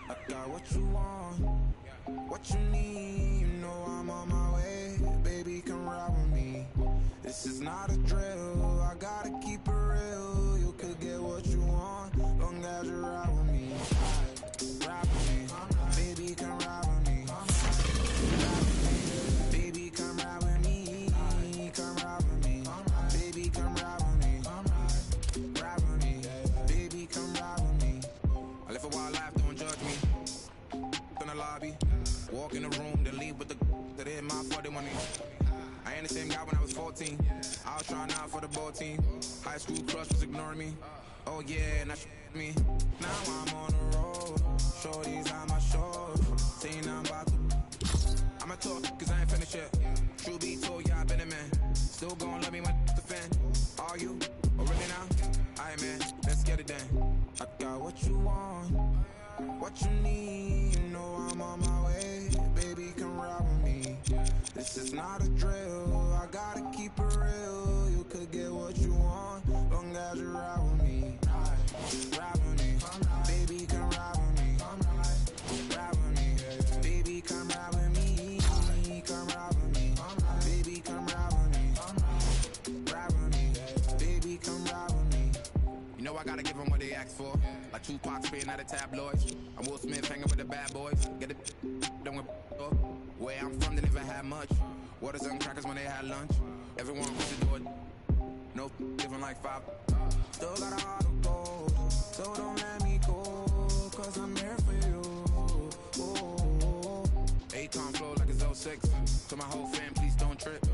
I got what you want, what you need. You know I'm on my way, baby, come ride with me. This is not a drill, I gotta keep it real. You could get what you want, long as you ride with me. Ride with me, baby, come ride with me. Ride with me, baby, come ride with me. Come ride with me, baby, come ride with me. Ride with me, baby, come ride with me. I live a wild life, don't judge me. In the lobby, walk in the room, then leave with the that hit my 41. I ain't the same guy when I was 14. I was trying out for the ball team. High school crush was ignoring me. Oh yeah, now me. Now I'm on the road. Shorties on my show. Saying I'm about to. I'ma talk, cause I ain't finished yet. True be told, yeah, I been a man. Still gon' love me when the fan. Are you? Oh, really now? Aight, man, let's get it done. I got what you want, what you need. You know I'm on my way, baby, come ride with me. This is not a drill, I gotta keep it real. You could get what you want, long as you ride with me. Ride with me, baby, come ride with me. Ride with me, baby, come ride with me. Come ride with me, baby, come ride with me. Ride with me, baby, come ride with me. You know I gotta give them what they ask for. Like Tupac spitting out of tabloids. I'm Will Smith hanging with the bad boys. Get it done with where I'm from, they never had much. Waters on crackers when they had lunch. Everyone wants to do it. No living like 5. Still got a heart of gold. So don't let me go, cause I'm here for you. Akon flow like it's 06. To my whole fam, please don't trip.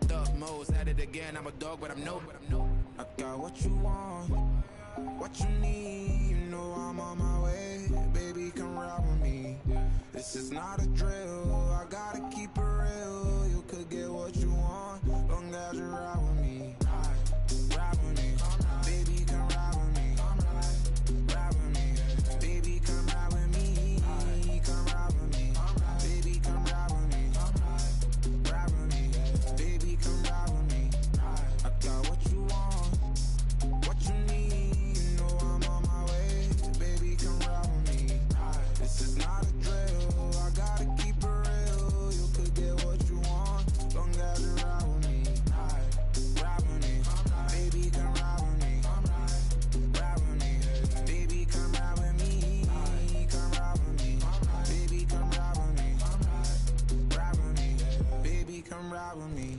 Dub Mo's at it again. I'm a dog, but I'm no. I got what you want, what you need. You know I'm on my way, baby, come ride with me. This is not a drill, I gotta keep it real. You could get what you want, long as you ride with me. Ride with me, baby, come ride with me. Ride with me, baby, come ride with me. Come ride with me, baby, come ride with me. Ride with me, baby, come ride with me. I got what you want, what you need. You know I'm on my way, baby, come ride with me. This is not a drill, I gotta keep it real. You could get what you want, long as you ride with me. Ride with me, baby, come ride with me. Ride with me, baby, come ride with me. Come ride with me, baby, come ride with me. Ride with me, baby, come ride with me.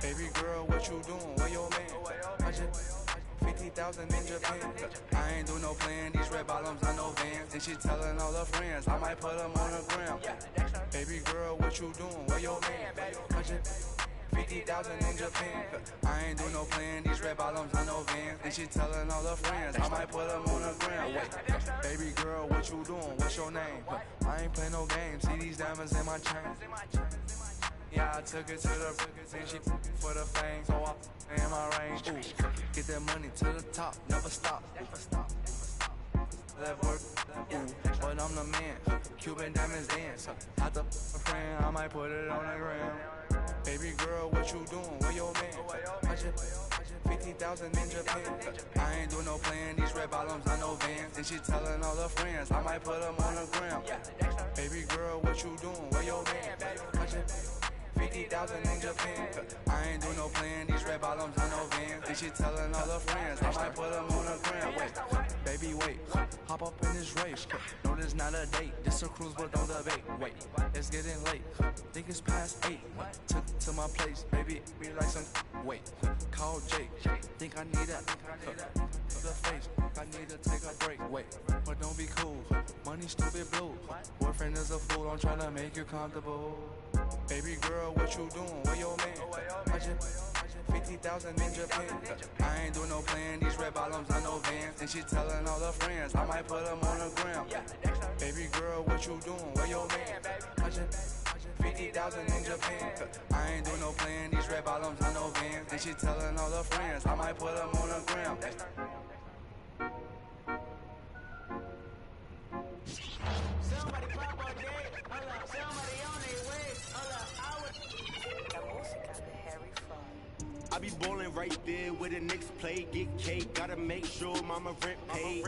Baby girl, what you doing? Where your man? I just 50 50,000 in Japan. I ain't do no plan, these red bottoms, I know Vans. And she telling all her friends, I might put them on the gram. Baby girl, what you doing? Where your man? 50,000 in Japan. I ain't do no plan, these red bottoms, I know Vans. And she telling all her friends, I might put them on the gram. Wait, baby girl, what you doing? What's your name? I ain't play no games, see these diamonds in my chain. Yeah, I took it to the and she for the fame, so I in my range. Ooh, get that money to the top, never stop. That work, ooh, but I'm the man. Cuban diamonds dance. Out the friend, I might put it on the gram. Baby girl, what you doing? Where your man? 50,000 in Japan. I ain't do no plan, these red bottoms, I know Vans. And she telling all her friends, I might put them on the gram. Baby girl, what you doing? Where your man? 50,000 in Japan. I ain't do no plan, these red bottoms, I know Vans. And she telling all her friends, I might put them on the gram. Wait, baby, wait, hop up in this race. No, this not a date, this a cruise, but don't debate. Wait, it's getting late, think it's past 8. Took it to my place, baby, be like some. Wait, call Jake, think I need that. The face, I need to take a break. Wait, but don't be cool, money stupid blue. Boyfriend is a fool, I'm trying to make you comfortable. Baby girl, what you doing? Where your man? 50,000 in Japan. I ain't do no plan, these red bottoms, I know Vans. And she telling all her friends, I might put them on the gram. Baby girl, what you doing? Where your man? 50,000 in Japan. I ain't do no plan, these red bottoms, I know Vans. And she telling all her friends, I might put them on the gram. Somebody pop on deck, hold up, somebody on their way, hold up, I be ballin' right there where the Knicks play, get cake, gotta make sure mama rent paid.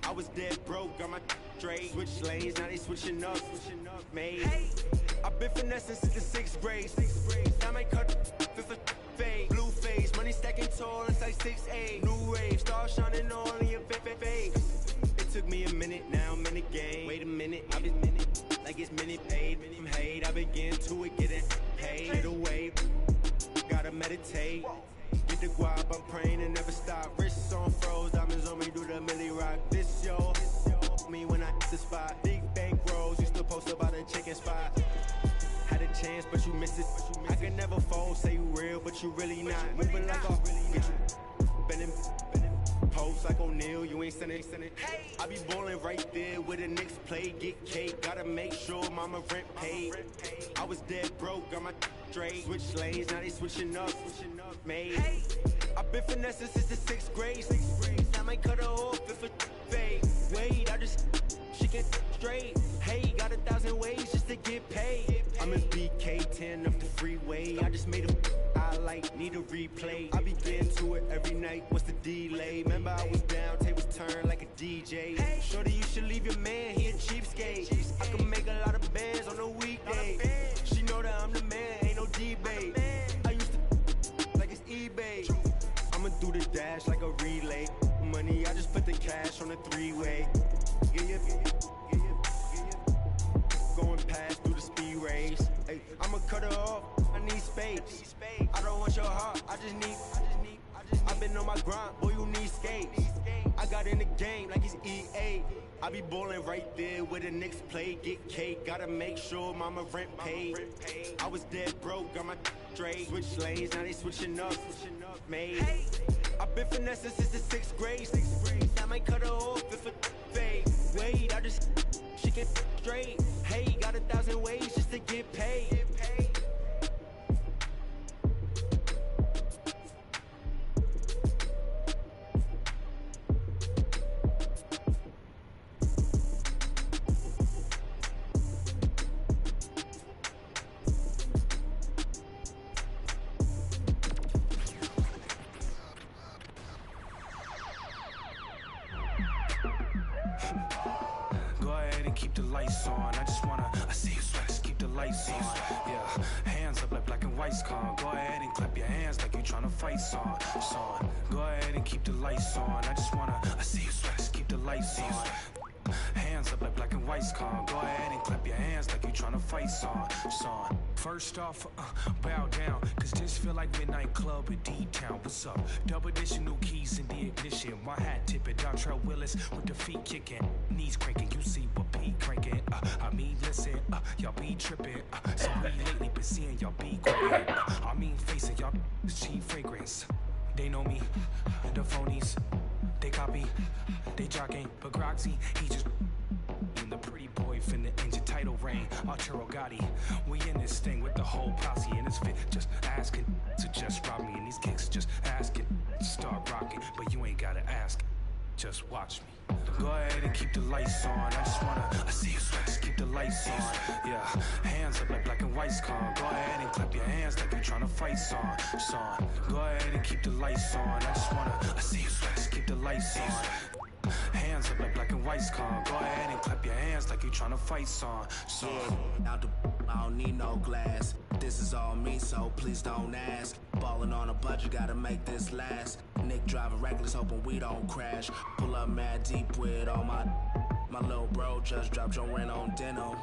I was dead broke, got my straight, switch lanes, now they switching up, made. I've been finessing since the 6th grade, I might cut fifth fade, blue face, money stacking tall inside 6'8", new rave, stars shining all in your face. It took me a minute, now I'm in the game. Wait a minute, I've been like it's minute paid. From hate, I begin to it, getting paid. Get away, gotta meditate. Get the guap, I'm praying and never stop. Wrists on froze, diamonds on me, do the milli rock. This yo, me when I hit the spot. Big bank rolls, used to post about a chicken spot. Had a chance, but you missed it. I can never fold, say you real, but you really not. Moving like a get you bending. Post like O'Neal, you ain't sending. I be ballin' right there where the Knicks play, get cake, gotta make sure mama rent paid. I was dead broke, got my straight, switch lanes, now they switching up, made. I've been finessing since the 6th grade, I might cut her off if it fade. Wait, I just, she get straight, hey, got 1,000 ways just to get paid. I'm in BK10 up the freeway, I just made a highlight, need a replay. I begin to it every night, what's the delay? Remember I was down, tables turn like a DJ. Shorty, you should leave your man, he a cheapskate. I can make a lot of bands on a weekday. She know that I'm the man, ain't no debate. I used to like it's eBay. I'ma do the dash like a relay. Money, I just put the cash on the three-way. Going past through the speed race. Hey, I'ma cut her off, I need space. I don't want your heart, I just need. I've been on my grind, boy, you need skates. I got in the game like it's EA. I be ballin' right there where the Knicks play, get cake, gotta make sure mama rent paid. I was dead broke, got my straight, switch lanes, now they switching up, made. I've been finessing since the 6th grade, I might cut her off if it fade. Wait, I just, she get straight, hey, got 1,000 ways just to get paid. Keep the lights on. I just wanna, I see you sweat, just keep the lights on. Yeah, hands up like black and white's con. Go ahead and clap your hands like you tryna fight son. Go ahead and keep the lights on. I just wanna, I see you sweat, just keep the lights on. Hands up like black and white con. Go ahead and clap your hands like you tryna fight son. First off, bow down, cause this feel like midnight club in D-Town. What's up? Double additional keys in the ignition. My hat tipping, Dontrell Willis with the feet kicking, knees cranking. You see what Pete cranking. I mean, listen, y'all be tripping. So we lately been seeing y'all be quiet. I mean, facing y'all cheap fragrance. They know me, the phonies. They copy, they jogging, but Groxy, he just in the pretty boy finna engine title reign. Arturo Gotti, we in this thing with the whole posse, and it's fit just asking to just rob me, and these kicks just asking to start rocking, but you ain't gotta ask, just watch me. Go ahead and keep the lights on. I just wanna, I see you sweat, just keep the lights on. Yeah, hands up like black and white con. Go ahead and clap your hands like you tryna fight son. Go ahead and keep the lights on. I just wanna, I see you sweat, just keep the lights on. Hands up like black and white con. Go ahead and clap your hands like you tryna fight son. Yeah, out the I don't need no glass. This is all me, so please don't ask. Ballin' on a budget, gotta make this last. Nick driving reckless, hoping we don't crash. Pull up mad deep with all my little bro just dropped your rent on denim.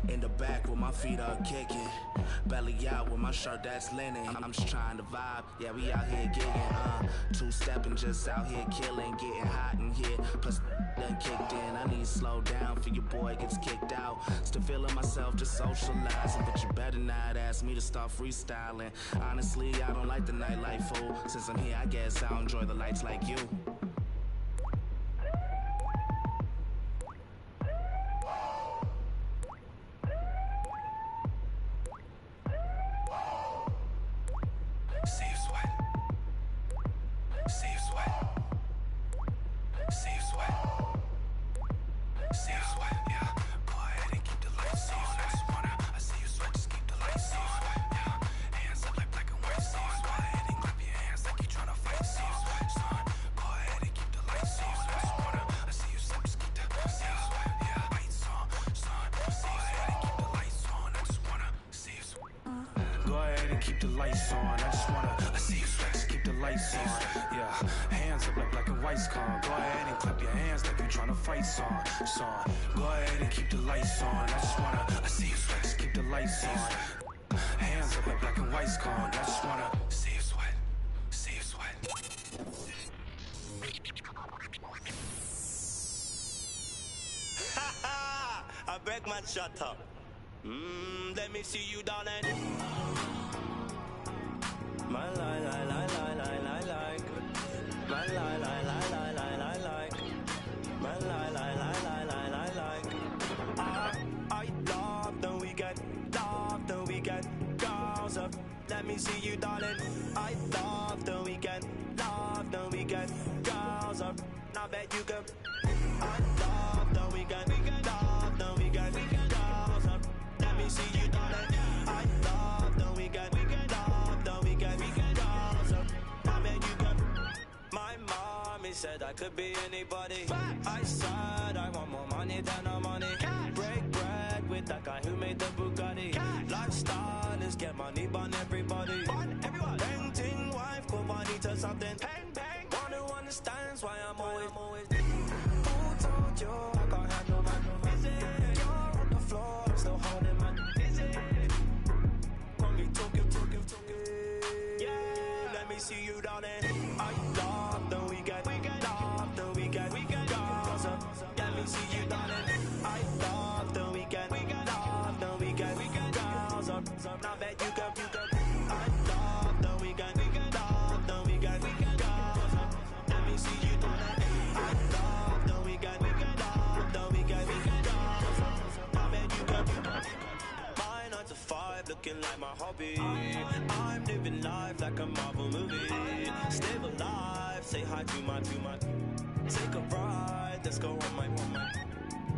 In the back with my feet up kicking. Belly out with my shirt that's linen. I'm just trying to vibe, yeah, we out here gigging. Two-stepping, just out here killing. Getting hot in here, plus done kicked in. I need to slow down for your boy gets kicked out. Still feeling myself, just socializing. But you better not ask me to start freestyling. Honestly, I don't like the nightlife, fool. Since I'm here, I guess I'll enjoy the lights like you. Save sweat. Save sweat. Save sweat. Save sweat, yeah. Go ahead and keep the lights on. I just wanna, I see you sweat, just keep the lights on. Yeah, hands up like black and white son. Go ahead and clap your hands like you tryna fight son. Go ahead and keep the lights on. I just wanna, I see you sweat, just keep the lights on. Yeah, lights on, son. Go ahead and keep the lights on. I just wanna see you sweat. Go ahead and keep the lights on. I just wanna, I see you sweat, just keep the lights on. Yeah, hands up like black and white con. Go ahead and clap your hands like you tryna fight son. Go ahead and keep the lights on. I just wanna, I see you sweat, just keep the lights on. Hands up like black and white con. I just wanna see you sweat, see you sweat. Ha ha! I beg man, shut up. Let me see you, darling. My lie, lie, lie, lie, lie, lie, like. My lie, lie, lie, lie, lie, lie, like. My lie, lie, lie, lie, lie, lie, like. I love the weekend, girls up. Let me see you, darling. I love the weekend, girls up. Now bet you can. I love the weekend, girls up. Let me see you, darling. I love the weekend, girls up. Now bet you can. My mommy said I could be anybody. I said I want more money than no money. Break bread with that guy who made the Bugatti. Lifestyle is get money, burn everybody. Painting wife, go money to something. One who understands why I'm always. Who told you I can't handle my You're on the floor, I'm still holding my. Call me talking. Yeah, let me see you, darling. I love the weekend, girls up. Let me see you, darling. I love the weekend, girls up. Now bet you can. I love the weekend, girls up. Let me see you, darling. I love the weekend, girls up. Now bet you can. My 9 to 5 looking like my hobby. I'm living life like a Marvel movie. Stay alive, say hi to my. Take a ride, let's go on my.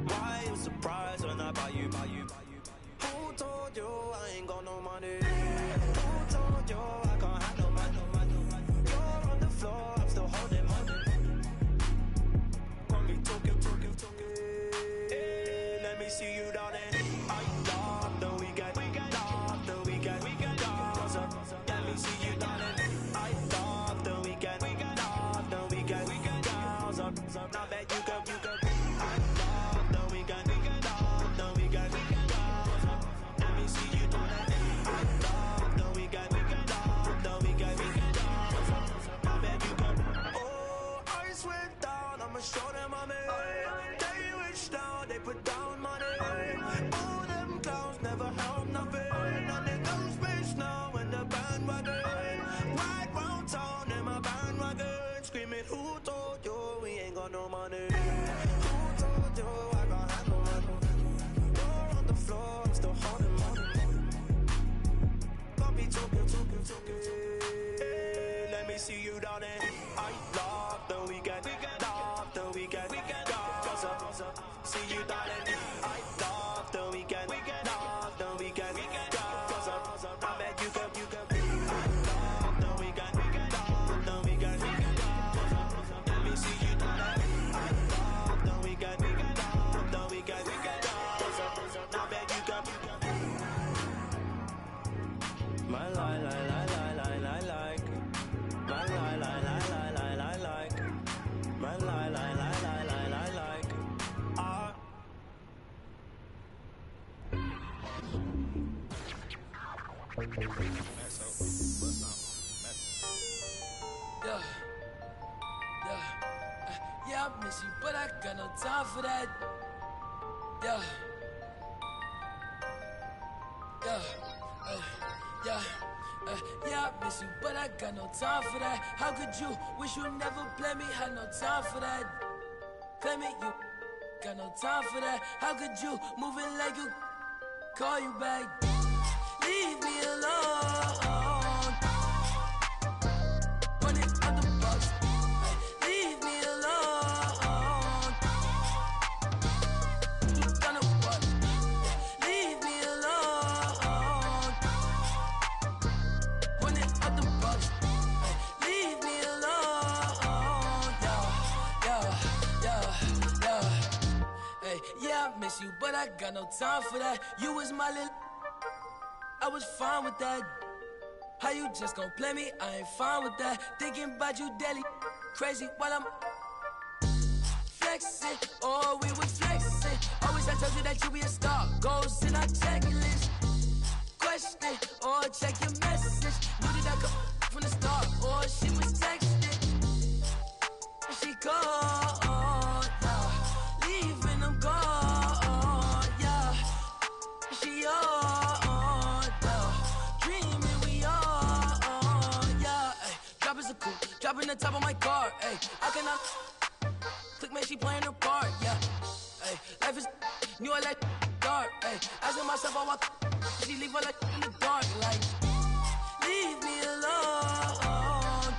Why you surprised when I buy you? Who told you I ain't got no money? Who told you I can't handle money? You're on the floor, I'm still holding money. Call me talking. Hey, let me see you, darling. I love the weekend, girls up. Let me see you, darling. I love the weekend, girls up. Now bet you can. I love show them I'm in. They wish down, they put down money. All them clowns never help nothing. And they go space now in the bandwagon. Right round town in my bandwagon. Screaming, who told you we ain't got no money? Who told you I got handle money? Door on the floor, I'm still holding money. Got me talking. Let me see you down there. I love the weekend. Love the weekend. Cause see you down there. I love the weekend. Love the weekend. Cause I bet you can. I love the weekend. Love the weekend. Let me see you down there. I love the weekend. Love the weekend. Cause I bet you can. My like. My like. My like. Yeah, I miss you, but I got no time for that. Yeah, I miss you, but I got no time for that. How could you wish you never play me? Had no time for that. Play me, you got no time for that. How could you move it like you call you back? Leave me alone. Running out the box. Leave me alone. You gonna what? Leave me alone. Running out the box. Leave me alone. Yeah. Hey, yeah, I miss you, but I got no time for that. You was my little. I was fine with that. How you just gon' play me? I ain't fine with that. Thinking about you daily, crazy while I'm flexing. Oh, we was flexing. Always I told you that you be a star. Goals in our checklist. Question or check your message. Knew that I come from the start. Or she was texting. She called, yeah. Leaving them gone, yeah. She on, yeah. Dreaming we on, yeah. Ay, dropping the coupe, dropping the top of my car. Ay, I cannot click, man, she playing her part, yeah. Ay, life is new, I like dark. Ay, asking myself, how she leave her like in the dark, like leave me alone.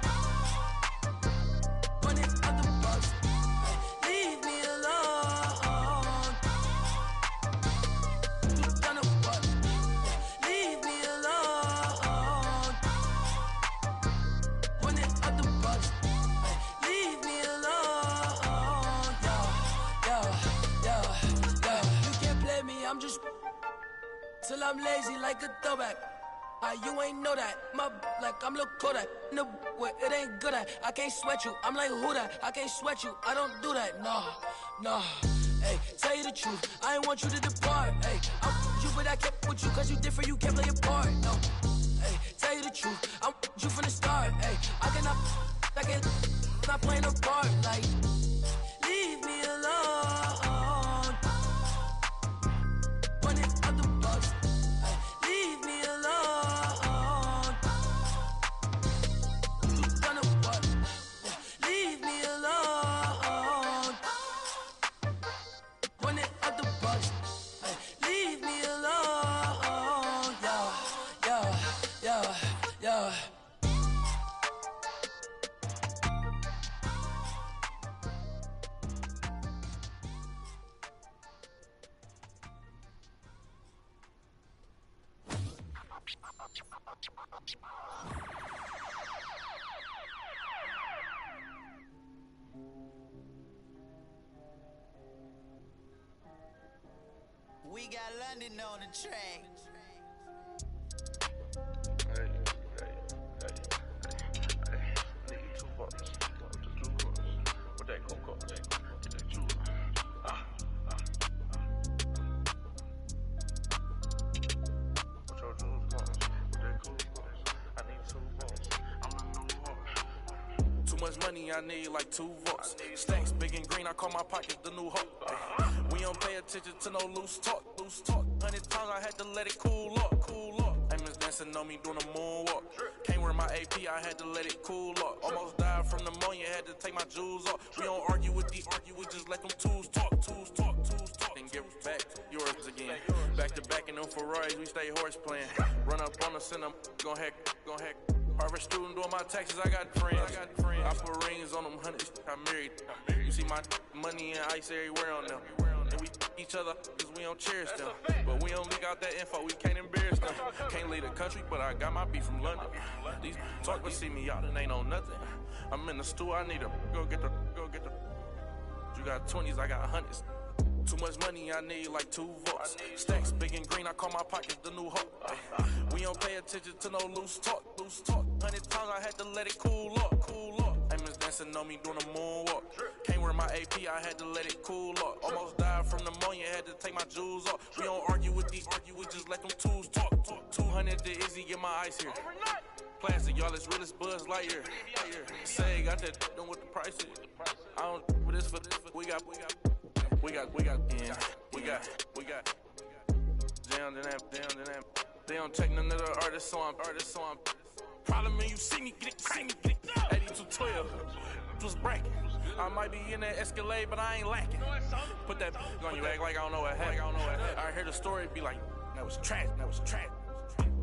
Running out the box. Leave me alone. You done it what? Leave me alone. Running out the box. Leave me alone. Yeah. You can't play me, I'm just till I'm lazy like a throwback. You ain't know that, my like I'm Lil Kodak. No, it ain't good at. I can't sweat you, I'm like who that? I can't sweat you, I don't do that, no. Hey, tell you the truth, I ain't want you to depart. Hey, I want you, but I kept with you, cause you different, you can't play your part. No, hey, tell you the truth, I want you from the start. Hey, I can't not playing a part. Like, leave me alone. Running out the box. Leave me alone. You done it what? Leave me alone. Running out the box. Leave me alone. Yeah. We got London on the track. much money, I need like 2 votes. Stacks big and green, I call my pockets the new hope. We don't pay attention to no loose talk. 100 times I had to let it cool up. Amos dancing on me doing a moonwalk. Can't wear my AP, I had to let it cool up. Almost died from pneumonia, had to take my jewels off. We don't argue with these, we just let them tools talk. Then give back yours again. Back to back in them Ferraris, we stay horse playing. Run up on us and I'm gon' hack. Harvard student doing my taxes, I got friends. I put rings on them hundreds, I married. You see my money and ice everywhere on them. And we each other, cause we don't cherish them. But we don't leak out that info, we can't embarrass them. Can't leave the country, but I got my beef from London. These talk, but see me out and ain't on nothing. I'm in the stool, I need to go get the. You got 20s, I got hundreds. Too much money, I need like 2 votes. Stacks big and green, I call my pockets the new hope. We don't pay attention to no loose talk. 100 times I had to let it cool up. Amos dancing on me doing a moonwalk. Can't wear my AP, I had to let it cool up. Almost died from pneumonia, had to take my jewels off. We don't argue with these, we just let them tools talk. 200 to Izzy, get my ice here. Plastic, y'all, it's real as Buzz Lightyear. Say, got that done with the price is. I don't for this, we got. Down to that. They don't check none of the artists, so I'm. Problem is, you see me get it. 8212, was bracket. I might be in that Escalade, but I ain't lacking. Put that on you, act like I don't know what happened. I hear the story, be like, that was trash.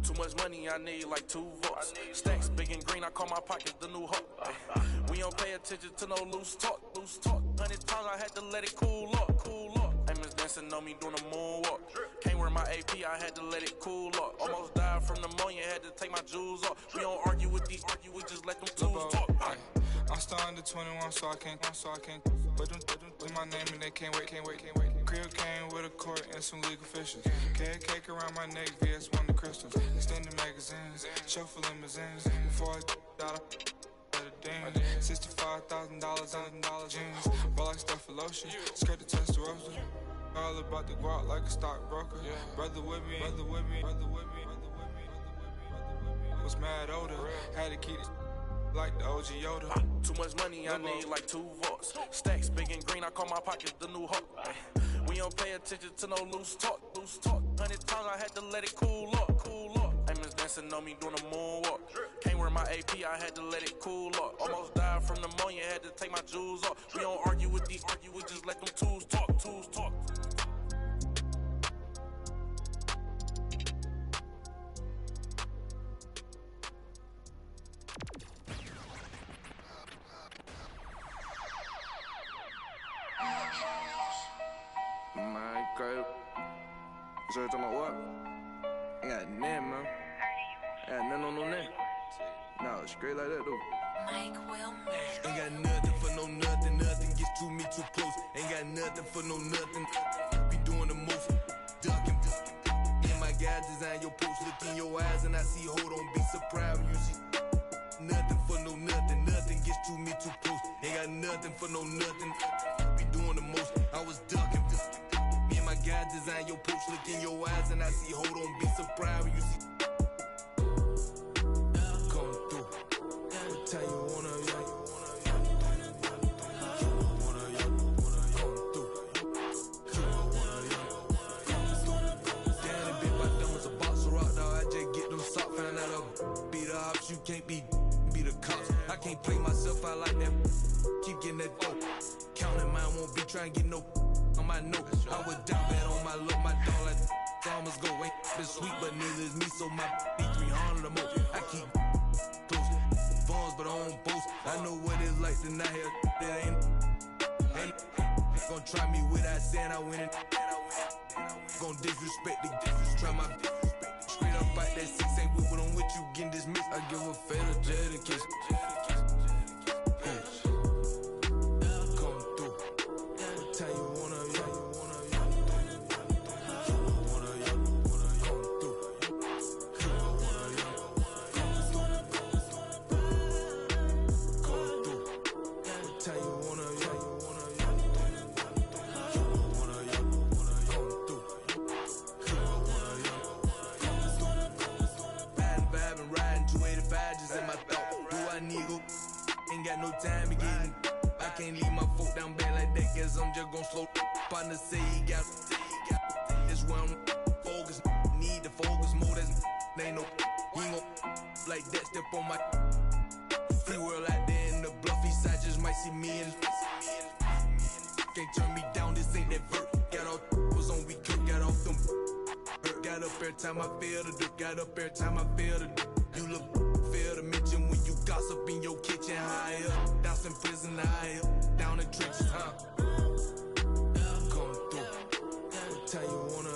Too much money, I need like 2 votes. Stacks big and green, I call my pockets the new hope. We don't pay attention to no loose talk. 100 times I had to let it cool up. Amos dancing on me doing a moonwalk. Can't wear my AP, I had to let it cool up. Almost died from pneumonia, had to take my jewels off. We don't argue with these, we just let them tools talk. I'm still under 21, so I can't. But them my name and they can't wait. Crib came with a court and some legal officials. Carrot cake around my neck, VS1 the crystals. Extended magazines, shuffle limousines. Before I got a ding. $65,000 on jeans. Roll like stuff for lotion. Skirt the Testarossa. All about to go out like a stockbroker. Brother with me. Was mad older. Had to keep it like the OG Yoda. Too much money, I need like 2 votes. Stacks big and green, I call my pockets the new hope. We don't pay attention to no loose talk. 100 times I had to let it cool up. Amos dancing on me doing a moonwalk. Can't wear my AP, I had to let it cool up. Almost died from pneumonia, had to take my jewels off. We don't argue with these, we just let them tools talk. My God. So you talking about what? I got nothing, man. I got nothing on no net. No, straight like that, though. Ain't got nothing for no nothing. Nothing gets to me too close. Ain't got nothing for no nothing. Be doing the most. Ducking. Me and my guys design your post. Look in your eyes and I see, hold on, be surprised when you see. Nothing for no nothing. Nothing gets to me too close. Ain't got nothing for no nothing. Be doing the most. I was ducking. Me and my guys design your post. Look in your eyes and I see, hold on, be surprised when you see. Tell you wanna you can't be the cops. I can't play myself out like that. Keep getting that dope. Counting mine won't be trying to get no on my note. I was down bad on my look, my dog like farmers go. Ain't been sweet, but neither is me, so my B300 or more. I keep close phones, but I don't boast. I know what it's like to not have that ain't gonna try me without saying I win it. Gonna disrespect the try my straight up fight that 6 ain't with what I'm with you getting dismissed. I give a fatal jet in case. Come through. What time you wanna time again. I can't leave my foot down bad like that, guess I'm just gon' slow. Partner say he got this one focus. Need to focus more, that's ain't no. He ain't gon' like that, step on my free world out there in the bluffy side, just might see me and can't turn me down, this ain't that vert. Got all was on, we cook, got off them. Got up every time I feel the dip, got up every time I feel the dip. You look fair to mention when you gossip in your kitchen, high up. Down in prison, high up. Down in trenches, huh? Come through. What time you wanna,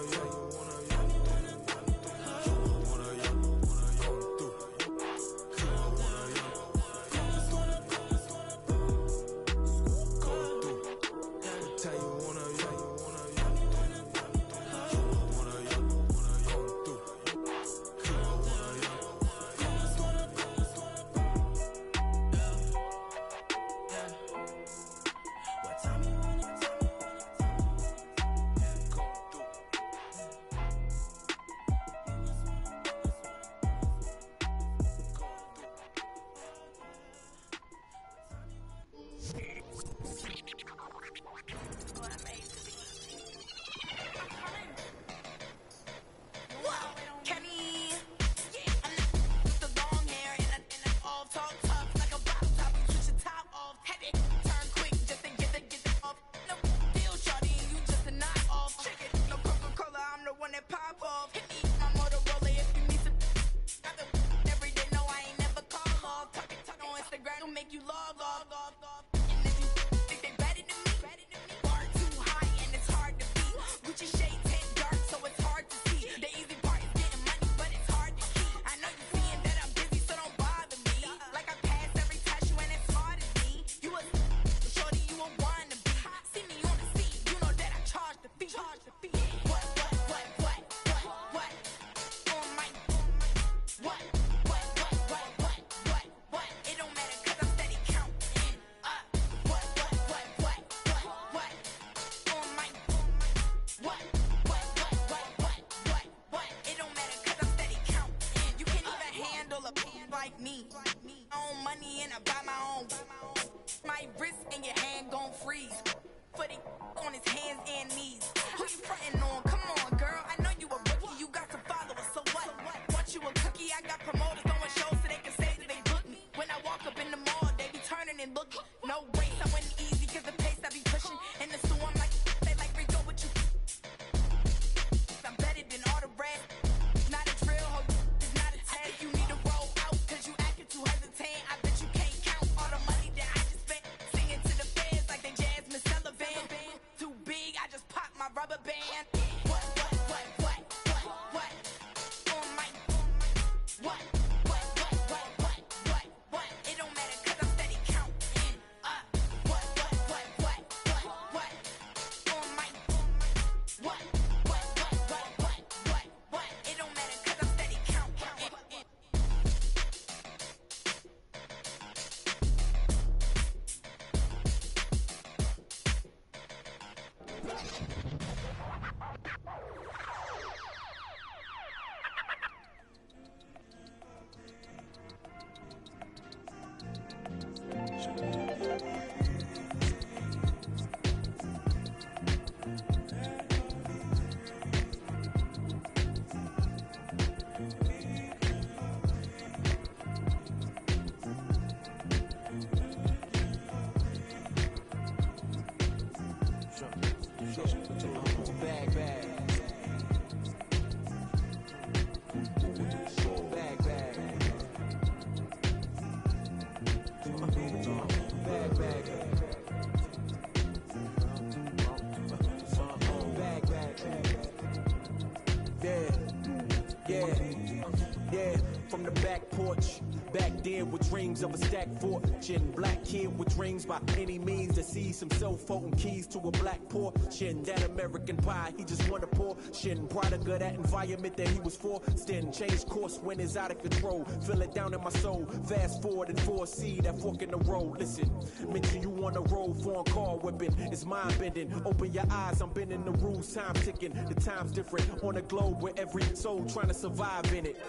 with dreams of a stacked fortune. Black kid with dreams by any means to see some cell-phone keys to a black portion. That American pie, he just wanna portion. Product of that environment that he was forced in. Changed course when it's out of control. Feel it down in my soul. Fast forward and foresee that fork in the road. Listen, mention you on the road, foreign car whipping. It's mind bending. Open your eyes, I'm bending the rules. Time ticking. The time's different on the globe where every soul trying to survive in it.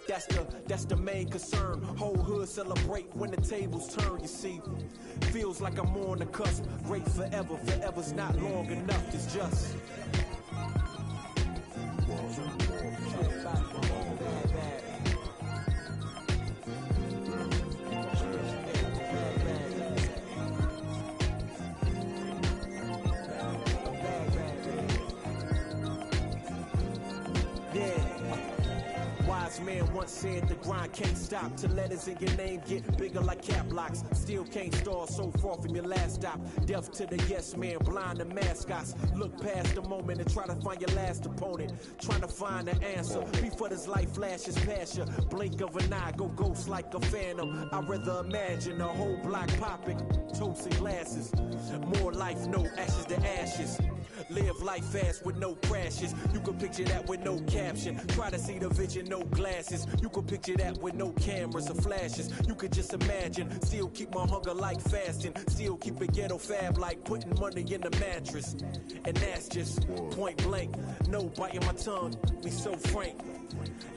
That's the main concern. Whole hood celebrate when the tables turn, you see. Feels like I'm on the cusp. Great forever, forever's not long enough, it's just. Man once said the grind can't stop till letters in your name get bigger like cap locks. Still can't stall so far from your last stop. Deaf to the yes man, blind to mascots. Look past the moment and try to find your last opponent. Trying to find the answer before this life flashes past you. Blink of an eye, go ghost like a phantom. I'd rather imagine a whole block popping, toasting glasses. More life, no ashes to ashes. Live life fast with no crashes. You can picture that with no caption. Try to see the vision, no glasses. You can picture that with no cameras or flashes. You could just imagine. Still keep my hunger like fasting. Still keep it ghetto fab like putting money in the mattress. And that's just point blank. No biting my tongue, me so frank.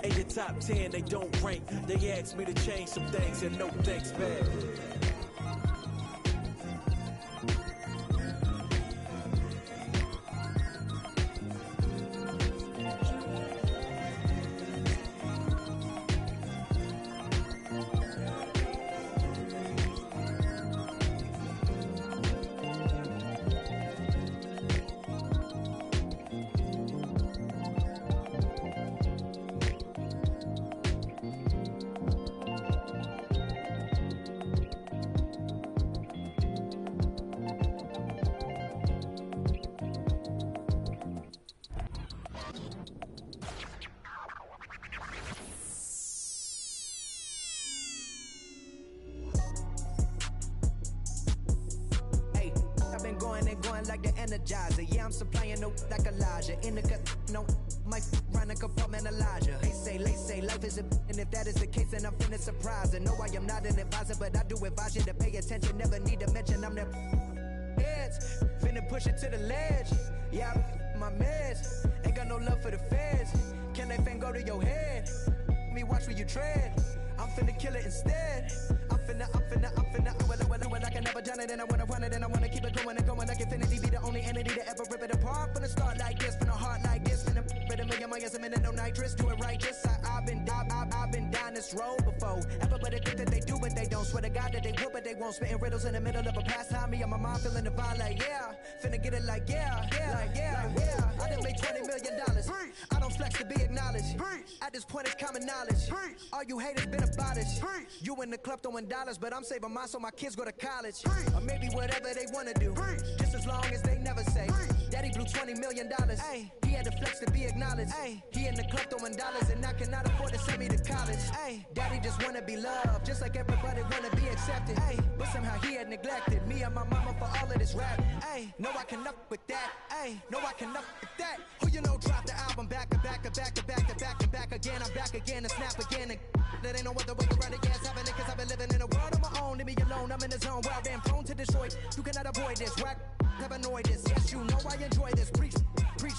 In your top 10, they don't rank. They asked me to change some things and no thanks back. Like the Energizer, yeah, I'm supplying no like Elijah. In the cut, no, my run a compartmentalizer. They say life is a and if that is the case, then I'm finna surprise. And no, I am not an advisor, but I do advise you to pay attention. Never need to mention I'm the heads. Finna push it to the ledge. Yeah, my meds. Ain't got no love for the feds. Can they fan go to your head? Me watch where you tread. I'm finna kill it instead. I'm finna well, I can never done it, and I wanna run it, and I wanna keep it going and going like infinity. Be the only entity to ever rip it apart. Finna start like this, finna heart like this, finna rip a million miles a minute, no nitrous. Do it righteous. I've been down this road before. Everybody think that they do, but they don't. Swear to God that they would, but they won't. Spitting riddles in the middle of a pastime. Me and my mom feeling the vibe like yeah. Finna get it like yeah. I done made $20 million. I don't flex to be acknowledged. At this point, it's common knowledge. All you haters been abolished. You in the club throwing dollars, but I'm saving mine so my kids go to college. Or maybe whatever they wanna do. Just as long as they never say. Daddy blew $20 million. Ay, he had to flex to be acknowledged. Ay, he in the club throwing dollars and I cannot afford to send me to college. Ay, Daddy just wanna be loved, just like everybody wanna be accepted. Ay, but somehow he had neglected me and my mama for all of this rap. Ay, no I can up with that. Ay, no I can up with that. Who you know dropped the album back again? I'm back again and snap again. And that ain't no other way around it. Yeah, it's happening cause I've been living in a world of my own. Leave me alone, I'm in the zone. Wild and prone to destroy. You cannot avoid this. Whack, have annoyed this. Yes, you know I enjoy this. Preach,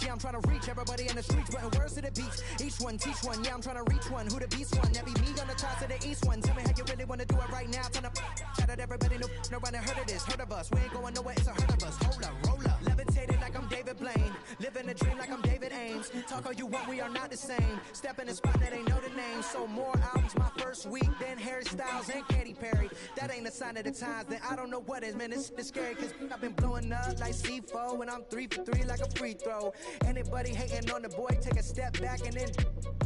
yeah, I'm trying to reach everybody in the streets, putting words to the beach. Each one, teach one, yeah, I'm trying to reach one. Who the beast one? That be me on the top of the east one. Tell me how you really want to do it right now. Turn up, shout out everybody, nobody heard of this, heard of us. We ain't going nowhere, it's a herd of us. Hold up, roll up. Levitated like I'm David Blaine. Living a dream like I'm David Ames. Talk all you want, we are not the same. Step in the spot that ain't know the name. So more albums my first week than Harry Styles and Katy Perry. That ain't a sign of the times, then I don't know what is, man. It's scary cause I've been blowing up like C4 when I'm 3 for 3 like a free throw. Anybody hating on the boy, take a step back and then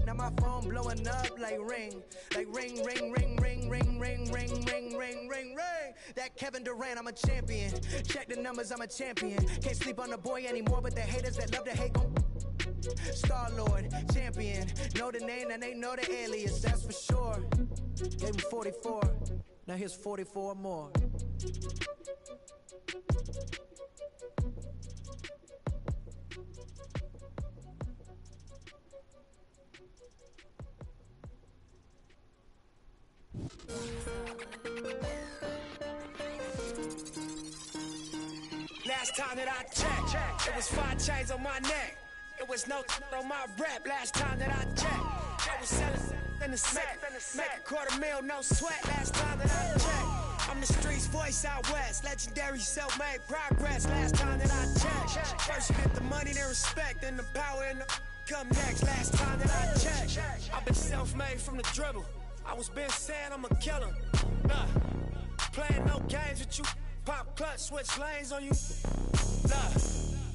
now my phone blowing up like ring. Like ring, ring, ring, ring, ring, ring, ring, ring, ring, ring. That Kevin Durant, I'm a champion. Check the numbers, I'm a champion. Can't sleep on the boy anymore, but the haters that love to hate gon' Star-Lord, champion. Know the name and they know the alias, that's for sure. Gave him 44, now here's 44 more. Last time that I checked, it was 5 chains on my neck. It was no on my rap. Last time that I checked, I was selling in the set. Make a $250,000, no sweat. Last time that I checked. I'm the streets voice out west. Legendary self-made progress. Last time that I checked. First you get the money, then respect, then the power and the come next. Last time that I checked. I've been self-made from the dribble. I was been saying I'm a killer. Nah, playing no games with you. Pop clutch, switch lanes on you. Nah,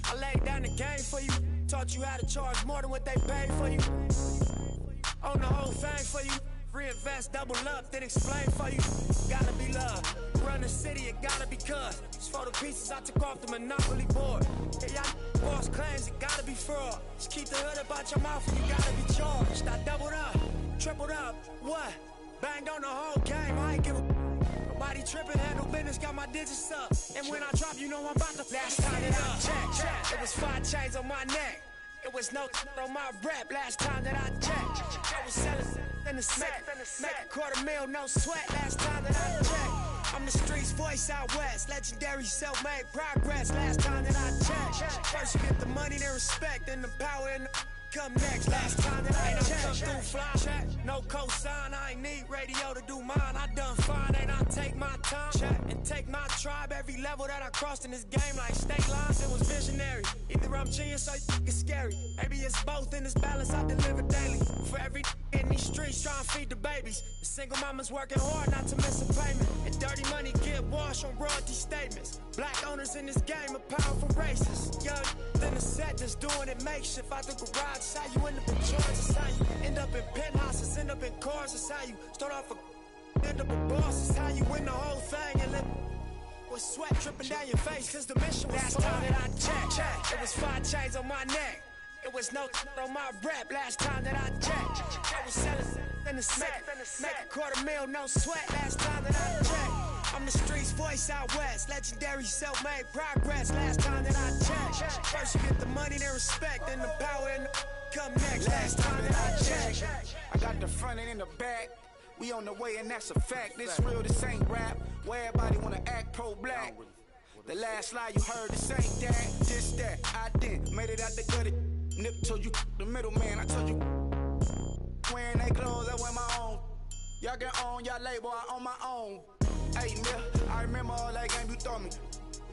I laid down the game for you. Taught you how to charge more than what they paid for you. Own the whole thing for you. Reinvest, double up, then explain for you. Gotta be love. Run the city, it gotta be cuz. Just for the pieces I took off the Monopoly board. Yeah, y'all false claims, it gotta be fraud. Just keep the hood up out your mouth and you gotta be charged. I doubled up, tripled up, what? Banged on the whole game, I ain't give a nobody tripping, handle business, got my digits up. And when I drop, you know I'm about to last time that I checked. It was 5 chains on my neck. It was no on my rap last time that I checked. I was selling in the set. Make a $250,000, no sweat. Last time that I checked. I'm the streets voice out west. Legendary self-made progress. Last time that I checked. First you get the money, then respect, then the power and the come next. Last time that I checked. Come through fly check. No cosign. I ain't need radio to do mine. I done fine. Ain't I take my time check and take my tribe. Every level that I crossed in this game like state lines. It was visionary. Either I'm genius or it's scary. Maybe it's both in this balance I deliver daily. For every in these streets trying to feed the babies. The single mama's working hard not to miss a payment. And dirty money get washed on royalty statements. Black owners in this game are powerful racists. Young then the set just doing it makeshift out the garage. It's how you end up in charge. It's how you end up in penthouses, end up in cars. It's how you start off a end up a boss. It's how you win the whole thing and live with sweat dripping down your face. Cause the mission was last time that I checked. It was 5 chains on my neck. It was no on my rap last time that I checked. I was selling in the set. Make a $250,000, no sweat. Last time that I checked. I'm the streets voice out west. Legendary self-made progress. Last time that I checked. First you get the money, then respect, then the power and the come next. Last time that I checked. I got the front and in the back. We on the way and that's a fact. This real, this ain't rap. Where everybody wanna act pro-black. The last lie you heard, this ain't that. This, that, I did. Made it out the gutter. Nip told you the middleman. I told you wearing they clothes, I wear my own. Y'all get on y'all label, I own my own. Hey, Mill, I remember all that game you thought me.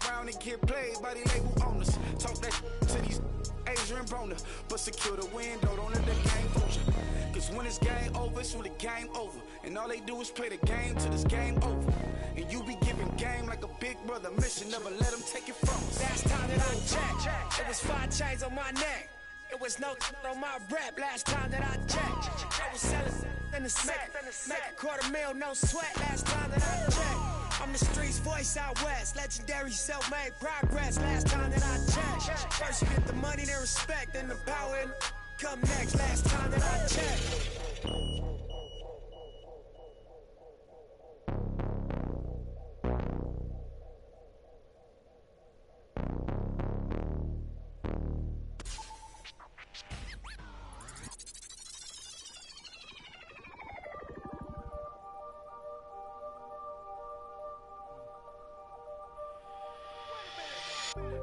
Round and get played by the label owners. Talk that to these Asian boner. But secure the window, don't let the game fool you. Cause when it's game over, it's when the game over. And all they do is play the game till this game over. And you be giving game like a big brother mission. Never let them take it from us. Last time that I checked. It was 5 chains on my neck. It was no on my rap last time that I checked. I was selling in the set. Make a $250,000, no sweat. Last time that I checked. I'm the streets voice out west. Legendary self-made progress. Last time that I checked. First you get the money, then respect, then the power and come next. Last time that I checked.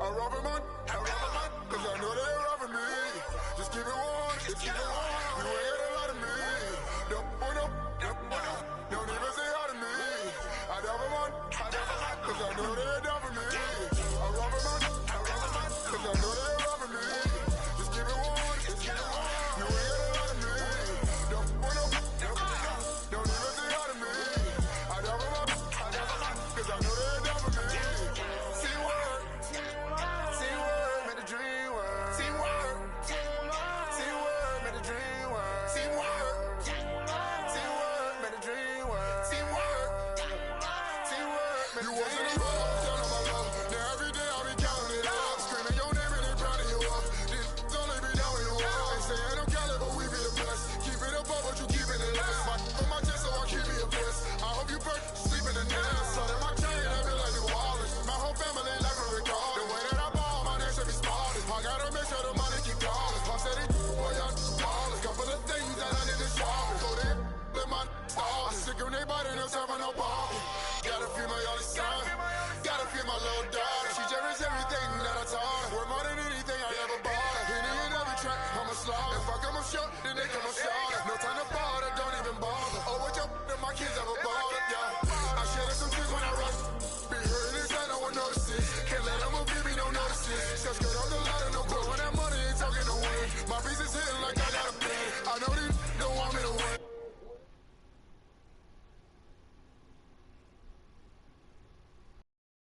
I rob a man, cause I know they're robbing me. Just keep it one, just keep it one. You ain't got a lot of me. Don't even say hi to me. I rob a man, cause I know they're robbing me. I rob a man, cause I know they're robbing me. Just keep it one, just keep it one. You ain't got a lot of me. Don't even say hi to me. I rob a man, cause I know they're robbing me. See what? See what, made a dream work. See what, made a dream work. See what, made a dream work. See what, made a dream work. You wasn't a rock, turn on my love. Now every day I be counting it up. Screaming your name and they proud of you up. This only be down when you walk. They say ain't no Cali, but we be the best. Keep it up, but you keep it in less. On my chest, so I keep me a piss. I hope you burn, sleep in the nest. So that my chain, I be like New Orleans. My whole family like a record. The way that I ball, my name should be smartest. I gotta make sure the money keep calling. I said it, boy, y'all ballers. Couple of things that I need to sharpen. So they let my stall. I sick of they body, no time for no ball. Gotta feel my only son. Gotta feel my little dog.